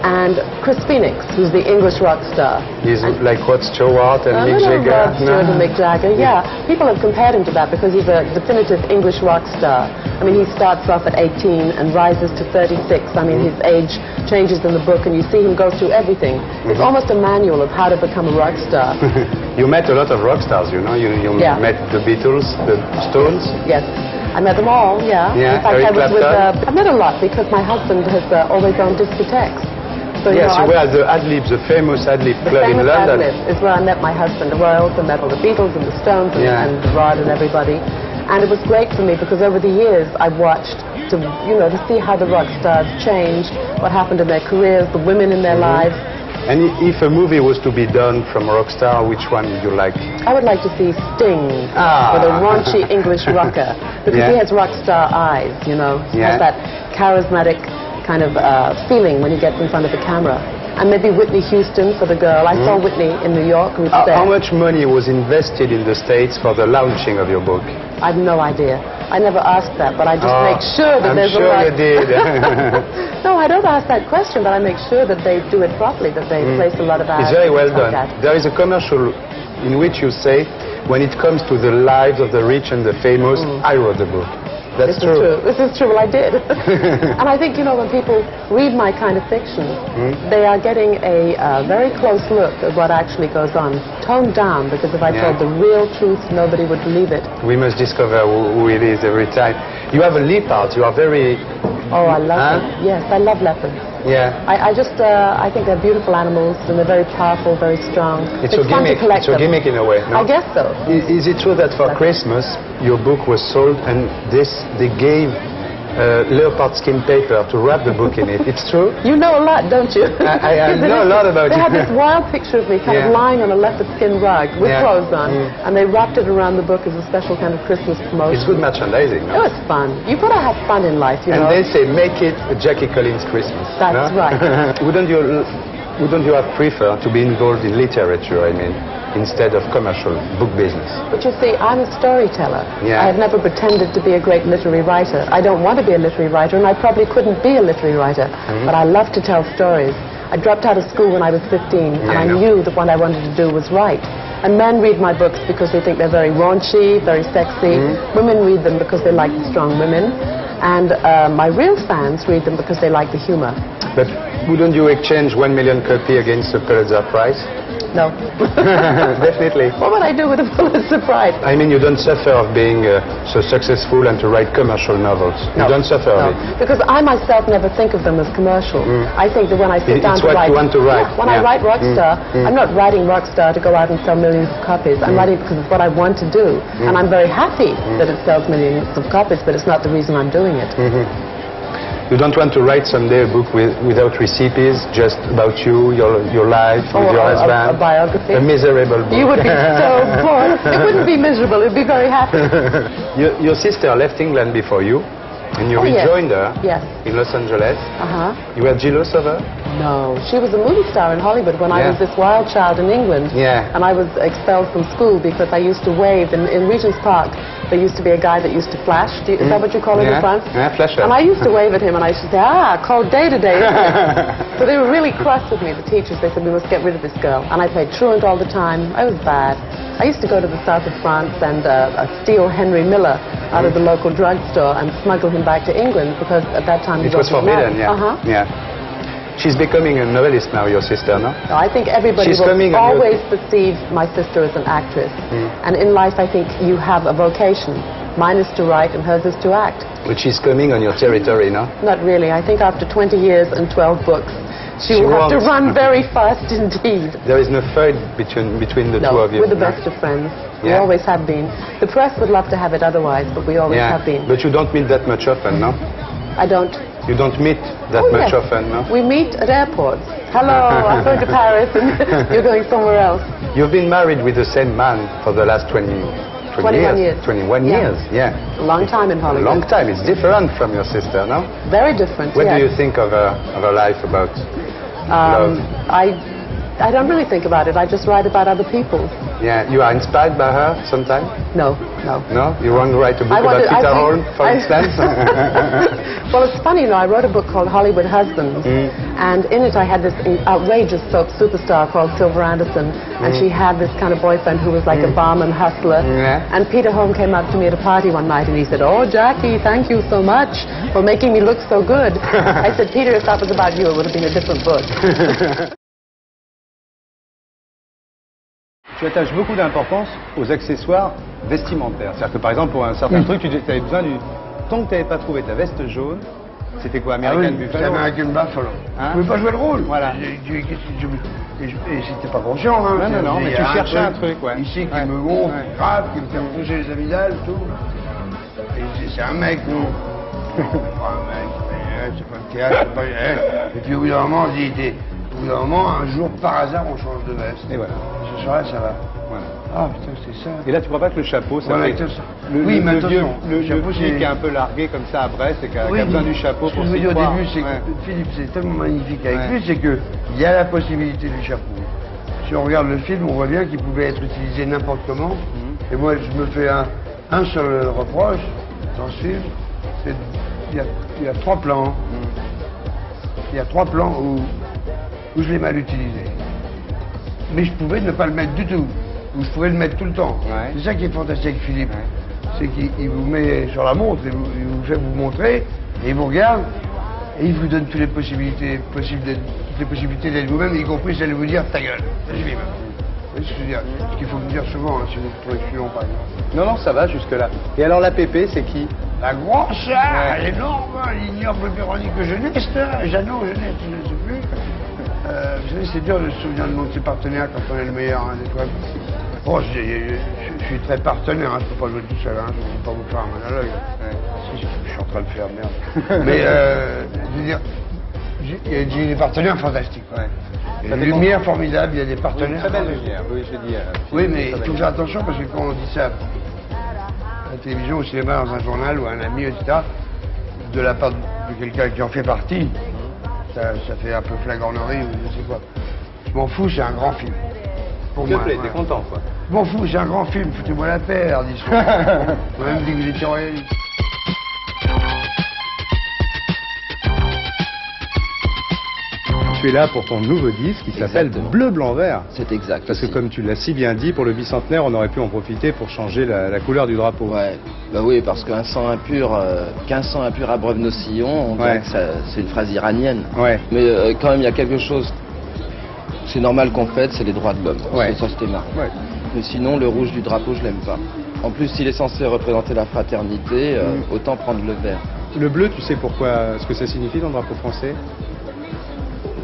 And Chris Phoenix, who's the English rock star. He's like Rod Stewart and Mick Jagger. Rod Stewart and Mick Jagger, yeah. People have compared him to that because he's a definitive English rock star. I mean, he starts off at 18 and rises to 36. I mean, his age changes in the book, and you see him go through everything. It's almost a manual of how to become a rock star. You met a lot of rock stars, You met the Beatles, the Stones. Yes. I met them all, yeah. Yeah, in fact, Eric Clapton. I met a lot because my husband has always owned discotheques. So, yes, you were at the Adlib, the famous Adlib club in London. Adlib is where I met my husband, where I also met all the Beatles and the Stones and Rod and everybody. And it was great for me because over the years I watched to see how the rock stars changed, what happened in their careers, the women in their lives. And if a movie was to be done from Rockstar, which one would you like? I would like to see Sting with a raunchy English rocker, because he has rock star eyes, you know. He has that charismatic kind of feeling when he gets in front of the camera. And maybe Whitney Houston for the girl. I saw Whitney in New York. How much money was invested in the States for the launching of your book? I have no idea. I never asked that, but I just make sure that there's a lot. I'm sure you did. No, I don't ask that question, but I make sure that they do it properly, that they place a lot of hours. It's very well done. There is a commercial in which you say, when it comes to the lives of the rich and the famous, I wrote the book. That's true. This is true. Well, I did. And I think, you know, when people read my kind of fiction, they are getting a very close look at what actually goes on, toned down, because if I told the real truth, nobody would believe it. We must discover who it is every time. You have a leopard. You are very... Oh, I love them. Yes, I love leopards. Yeah. I think they're beautiful animals, and they're very powerful, very strong. It's a gimmick. It's a gimmick in a way. No? I guess so. Is it true that for Christmas your book was sold and they gave leopard skin paper to wrap the book in it? It's true? You know a lot, don't you? I know a lot about it. They had this wild picture of me kind of lying on a leopard skin rug with clothes on, and they wrapped it around the book as a special kind of Christmas promotion. It's good merchandising, no? It was fun. You've got to have fun in life, you know. And they say, make it a Jackie Collins Christmas. That's right. Wouldn't you have preferred to be involved in literature, I mean, instead of commercial book business? But you see, I'm a storyteller. Yeah. I have never pretended to be a great literary writer. I don't want to be a literary writer, and I probably couldn't be a literary writer. But I love to tell stories. I dropped out of school when I was 15, and I knew that what I wanted to do was write. And men read my books because they think they're very raunchy, very sexy. Women read them because they like the strong women. And my real fans read them because they like the humor. But wouldn't you exchange 1 million copy against the Pulitzer Prize? No. Definitely. What would I do with a Pulitzer Prize? I mean, you don't suffer of being so successful and to write commercial novels. You don't suffer of it. Because I myself never think of them as commercial. I think that when I sit down to write... It's what you want to write. When I write Rockstar, I'm not writing Rockstar to go out and sell millions of copies. I'm writing because it's what I want to do. And I'm very happy that it sells millions of copies, but it's not the reason I'm doing it. You don't want to write someday a book without recipes, just about you, your life, with your husband. A biography. A miserable book. You would be so bored. It wouldn't be miserable, it would be very happy. Your sister left England before you, and you rejoined her in Los Angeles. You were jealous of her? No. She was a movie star in Hollywood when I was this wild child in England. And I was expelled from school because I used to wave in Regent's Park. There used to be a guy that used to flash. Is that what you call it in France? Yeah, flasher. And I used to wave at him, and I used to say, cold day today, isn't it? So they were really cross with me, the teachers. They said, we must get rid of this girl. And I played truant all the time. I was bad. I used to go to the south of France and steal Henry Miller out of the local drugstore and smuggle him back to England, because at that time he was forbidden, yeah. She's becoming a novelist now, your sister, no? No, I think everybody will always perceive my sister as an actress. And in life, I think you have a vocation. Mine is to write, and hers is to act. But she's coming on your territory, no? Not really. I think after 20 years and 12 books, she will have to run very fast indeed. There is no fight between the two of you? No, we're the best of friends. We always have been. The press would love to have it otherwise, but we always have been. But you don't meet that much often, no? I don't. You don't meet that much often, no? We meet at airports. Hello, I'm going to Paris, and you're going somewhere else. You've been married with the same man for the last 21 years. 21 years, yeah. A long time in Hollywood. A long time. It's different from your sister, no? Very different, What do you think of her life, about love? I don't really think about it. I just write about other people. Yeah, you are inspired by her sometimes? No. No? You want to write a book about Peter Horn, for instance? Well, it's funny, you know, I wrote a book called Hollywood Husbands, and in it I had this outrageous soap superstar called Silver Anderson, and she had this kind of boyfriend who was like a barman hustler. And Peter Horn came up to me at a party one night, and he said, "Oh, Jackie, thank you so much for making me look so good." I said, "Peter, if that was about you, it would have been a different book." Tu attaches beaucoup d'importance aux accessoires vestimentaires. C'est-à-dire que par exemple, pour un certain truc, tu avais besoin du... Tant que tu n'avais pas trouvé ta veste jaune, c'était quoi, American Buffalo? American Buffalo. Hein? Je ne pouvais pas jouer le rôle. Voilà. Et c'était pas conscient. Hein. Non, mais tu cherchais un truc, ici qui me gonfle, grave, qui me fait bouger les amygdales, tout. Et c'est un mec, non? Pas un mec, c'est pas le théâtre, c'est pas... Et puis au bout d'un moment, on dit, Au bout d'un moment, un jour, par hasard, on change de veste. Et voilà. Ce soir-là, ça va. Voilà. Ah putain, c'est ça. Et là, tu crois pas que le chapeau, ça Voilà, fait... oui, mais attention, le chapeau, chapeau qui est un peu largué comme ça à Brest et qui a besoin du chapeau pour s'y s'y croire. Ce que je veux dire au croire. début, c'est que Philippe, c'est tellement magnifique avec lui, c'est qu'il y a la possibilité du chapeau. Si on regarde le film, on voit bien qu'il pouvait être utilisé n'importe comment. Et moi, je me fais un seul reproche dans ce film, c'est il y a 3 plans. Il y a 3 plans où je l'ai mal utilisé. Mais je pouvais ne pas le mettre du tout. Ou je pouvais le mettre tout le temps. Ouais. C'est ça qui est fantastique avec Philippe. Ouais. C'est qu'il vous met sur la montre, il vous fait vous montrer, et il vous regarde, et il vous donne toutes les possibilités d'être vous-même, y compris celle de vous dire ta gueule. Je vais même. Vous voyez ce que je veux dire? Ce qu'il faut me dire souvent, hein, si vous trouvez que je suis long, par exemple. Non, non, ça va jusque-là. Et alors la pépé, c'est qui? La grosse, énorme, l'ignoble Véronique Jeunesse, Jeannot Jeunesse, je ne sais plus. Vous savez, c'est dur de se souvenir du nom de ses partenaires quand on est le meilleur des fois. Bon, je suis très partenaire, hein, je ne peux pas jouer tout seul, hein, je ne peux pas vous faire un monologue. Si, je suis en train de le faire, merde. Mais, je veux dire, j'ai des partenaires fantastiques. Ouais. Il y a des lumières formidables, il y a des partenaires. Très belle lumière, oui, je dis. Oui, mais il faut faire attention parce que quand on dit ça à la télévision, au cinéma, dans un journal ou à un ami, etc., de la part de quelqu'un qui en fait partie, ça fait un peu flagornerie ou je sais quoi. Je m'en fous, c'est un grand film. Pour moi, t'es content, quoi. Je m'en fous, c'est un grand film, foutez-moi la paix, Ardisson. Moi même dit que vous étiez royaliste. Tu es là pour ton nouveau disque qui s'appelle Bleu, Blanc, Vert. C'est exact. Parce que comme tu l'as si bien dit, pour le bicentenaire, on aurait pu en profiter pour changer la couleur du drapeau. Ouais, bah oui, parce qu'un sang impur, qu'un sang impur abreuve nos sillons, on dirait que c'est une phrase iranienne. Ouais. Mais quand même, il y a quelque chose, c'est normal qu'on fête, c'est les droits de l'homme. Ouais. Ça, c'était marrant. Ouais. Mais sinon, le rouge du drapeau, je l'aime pas. En plus, s'il est censé représenter la fraternité, autant prendre le vert. Le bleu, tu sais pourquoi, ce que ça signifie dans le drapeau français?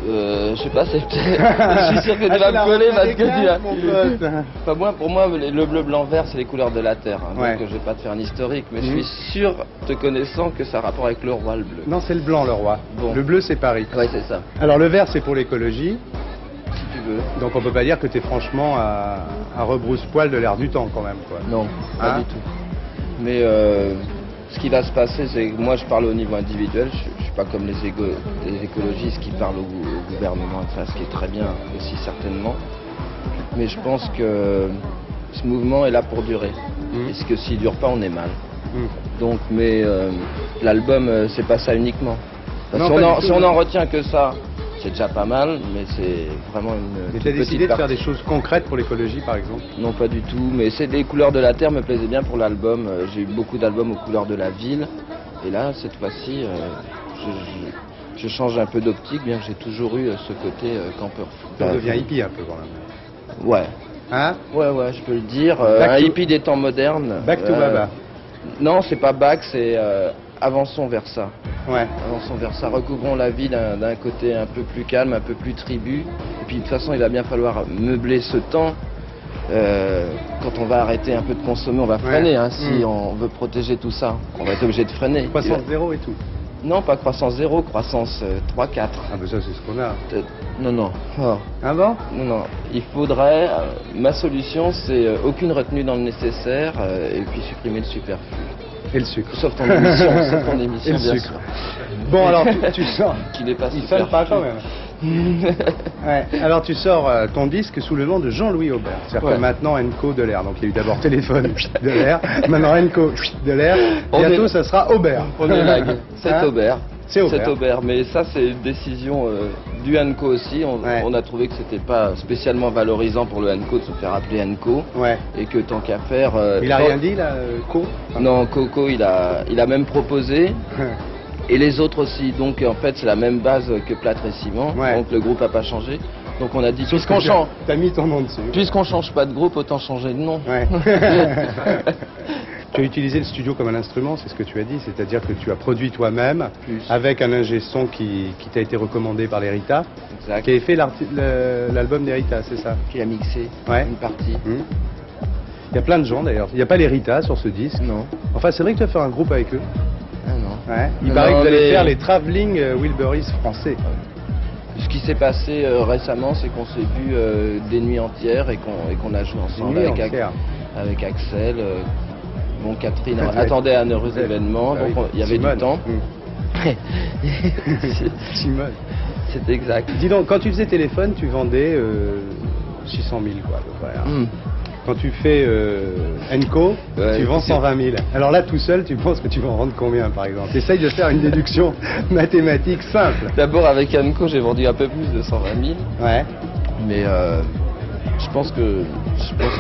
Je sais pas, c'est je suis sûr que tu vas me coller parce que tu as... Enfin, moi, pour moi, le bleu, blanc, vert, c'est les couleurs de la terre. Hein, donc je vais pas te faire un historique, mais je suis sûr, te connaissant, que ça a rapport avec le roi, le bleu. Non, c'est le blanc, le roi. Bon. Le bleu, c'est Paris. Ouais, c'est ça. Alors le vert, c'est pour l'écologie. Si tu veux. Donc on peut pas dire que tu es franchement à rebrousse-poil de l'air du temps quand même, quoi. Non, pas du tout. Mais ce qui va se passer, c'est que moi je parle au niveau individuel, je suis pas comme les écologistes qui parlent au gouvernement, enfin, ce qui est très bien aussi certainement. Mais je pense que ce mouvement est là pour durer. Parce que s'il dure pas, on est mal. Donc, mais l'album, c'est pas ça uniquement. Non, si on en retient que ça, c'est déjà pas mal, mais c'est vraiment une. Mais tu as décidé de faire des choses concrètes pour l'écologie, par exemple? Non, pas du tout, mais c'est les couleurs de la terre me plaisaient bien pour l'album. J'ai eu beaucoup d'albums aux couleurs de la ville, et là, cette fois-ci, je change un peu d'optique, bien que j'ai toujours eu ce côté campeur. Tu deviens hippie un peu quand même. Ouais. Hein? Ouais, je peux le dire. Un hippie des temps modernes. Back to Baba. Non, c'est pas back, c'est avançons vers ça. Ouais. Avançons vers ça, recouvrons la vie d'un côté un peu plus calme, un peu plus tribu. Et puis de toute façon, il va bien falloir meubler ce temps. Quand on va arrêter un peu de consommer, on va freiner. Hein, si on veut protéger tout ça, on va être obligé de freiner. Croissance zéro et tout? Non, pas croissance zéro, croissance 3-4. Ah ben ça, c'est ce qu'on a. Non. Oh. Ah bon? Non. Il faudrait... ma solution, c'est aucune retenue dans le nécessaire et puis supprimer le superflu. Et le sucre. Sauf ton émission, sauf ton émission, et le bien sucre. sûr. Bon, alors tu sors. Qui n'est pas il sonne pas quand même. Ouais. Alors tu sors ton disque sous le nom de Jean-Louis Aubert. C'est-à-dire que maintenant Enco de l'air. Donc il y a eu d'abord téléphone de l'air, maintenant Enco de l'air. Bientôt ça sera Aubert. On est vague. C'est Aubert. C'est Aubert. C'est Aubert. Mais ça c'est une décision du Enco aussi. On a trouvé que c'était pas spécialement valorisant pour le Enco de se faire appeler Enco. Ouais. Et que tant qu'à faire. Il a rien dit là, Co? Non, Coco il a même proposé. Et les autres aussi, donc en fait c'est la même base que Plâtre et Ciment, donc le groupe n'a pas changé. Donc on a dit, puisqu'on change... T'as mis ton nom dessus. Puisqu'on change pas de groupe, autant changer de nom. Ouais. Tu as utilisé le studio comme un instrument, c'est ce que tu as dit, c'est-à-dire que tu as produit toi-même, avec un ingé son qui t'a été recommandé par l'Erita, qui avait fait l'album d'Erita, c'est ça? Qui a mixé une partie. Il y a plein de gens d'ailleurs, il n'y a pas l'Erita sur ce disque. Non. Enfin c'est vrai que tu vas faire un groupe avec eux. Ah non. Ouais. Il paraît que vous allez faire les Traveling Wilburys français. Ce qui s'est passé récemment, c'est qu'on s'est vu des nuits entières et qu'on a joué ensemble avec Axel. Bon, Catherine attendait un heureux événement, donc il y avait du temps. Simone. C'est exact. Dis donc, quand tu faisais téléphone, tu vendais 600 000 quoi, à peu près. Hein. Quand tu fais Enco, tu vends 120 000. Alors là, tout seul, tu penses que tu vas en vendre combien, par exemple? Essaye de faire une déduction mathématique simple. D'abord, avec Enco, j'ai vendu un peu plus de 120 000. Ouais. Mais je pense que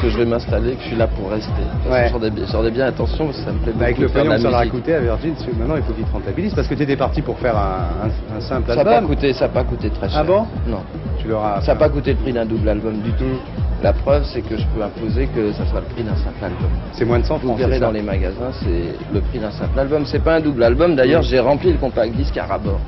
je vais m'installer, que je suis là pour rester. Ouais. J'en ai bien attention, parce que ça me plaît beaucoup. Avec le de faire de pognon la que ça leur a musique. coûté à Virgin, maintenant il faut qu'ils te rentabilisent, parce que tu étais parti pour faire un simple Ça album. n'a pas coûté très cher. Ah bon? Non. Tu leur as... Ça n'a pas coûté le prix d'un double album du tout. La preuve, c'est que je peux imposer que ça soit le prix d'un simple album. C'est moins de 100 Vous francs, verrez c'est ça? dans les magasins, c'est le prix d'un simple album. C'est pas un double album. D'ailleurs, j'ai rempli le compact disque à rabord.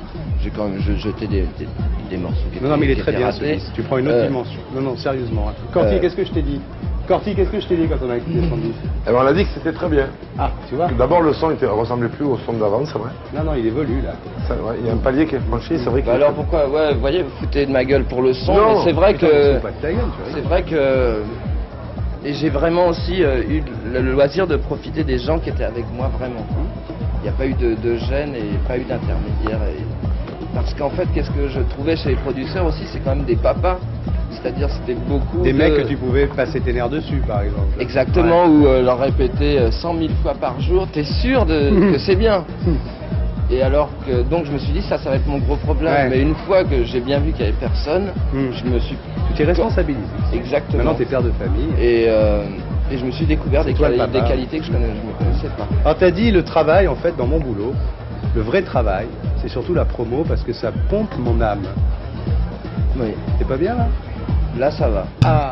J'ai quand même jeté des morceaux qui Non, mais il est qui très étaient bien ratés. ce disque. Tu prends une autre dimension. Non, non, sérieusement. Hein. Corti, qu'est-ce que je t'ai dit? Corti, qu'est-ce que je t'ai dit quand on a écouté son disque? Eh ben, on a dit que c'était très bien. Ah, tu vois? D'abord, le son ne ressemblait plus au son d'avant, c'est vrai. Non, non, il évolue là. Ouais, il y a un palier qui est franchi, c'est vrai que... Bah alors pourquoi, ouais, vous voyez, vous foutez de ma gueule pour le son, Non, mais c'est vrai putain, que... c'est pas de ta gueule, tu vois. C'est vrai que... Et j'ai vraiment aussi eu le loisir de profiter des gens qui étaient avec moi vraiment. Il n'y a pas eu de gêne et pas eu d'intermédiaire. Parce qu'en fait, qu'est-ce que je trouvais chez les producteurs aussi, c'est quand même des papas. C'est-à-dire c'était beaucoup Des mecs que tu pouvais passer tes nerfs dessus, par exemple. Exactement, ou leur répéter 100 000 fois par jour, t'es sûr que c'est bien. Et alors que, donc je me suis dit, ça va être mon gros problème. Ouais. Mais une fois que j'ai bien vu qu'il n'y avait personne, je me suis... Tu t'es responsabilisé. Exactement. Maintenant, t'es père de famille. Et je me suis découvert des qualités que je ne me connaissais pas. Alors, t'as dit le travail, en fait, dans mon boulot, le vrai travail, c'est surtout la promo parce que ça pompe mon âme. Oui. T'es pas bien là? Là, ça va. Ah.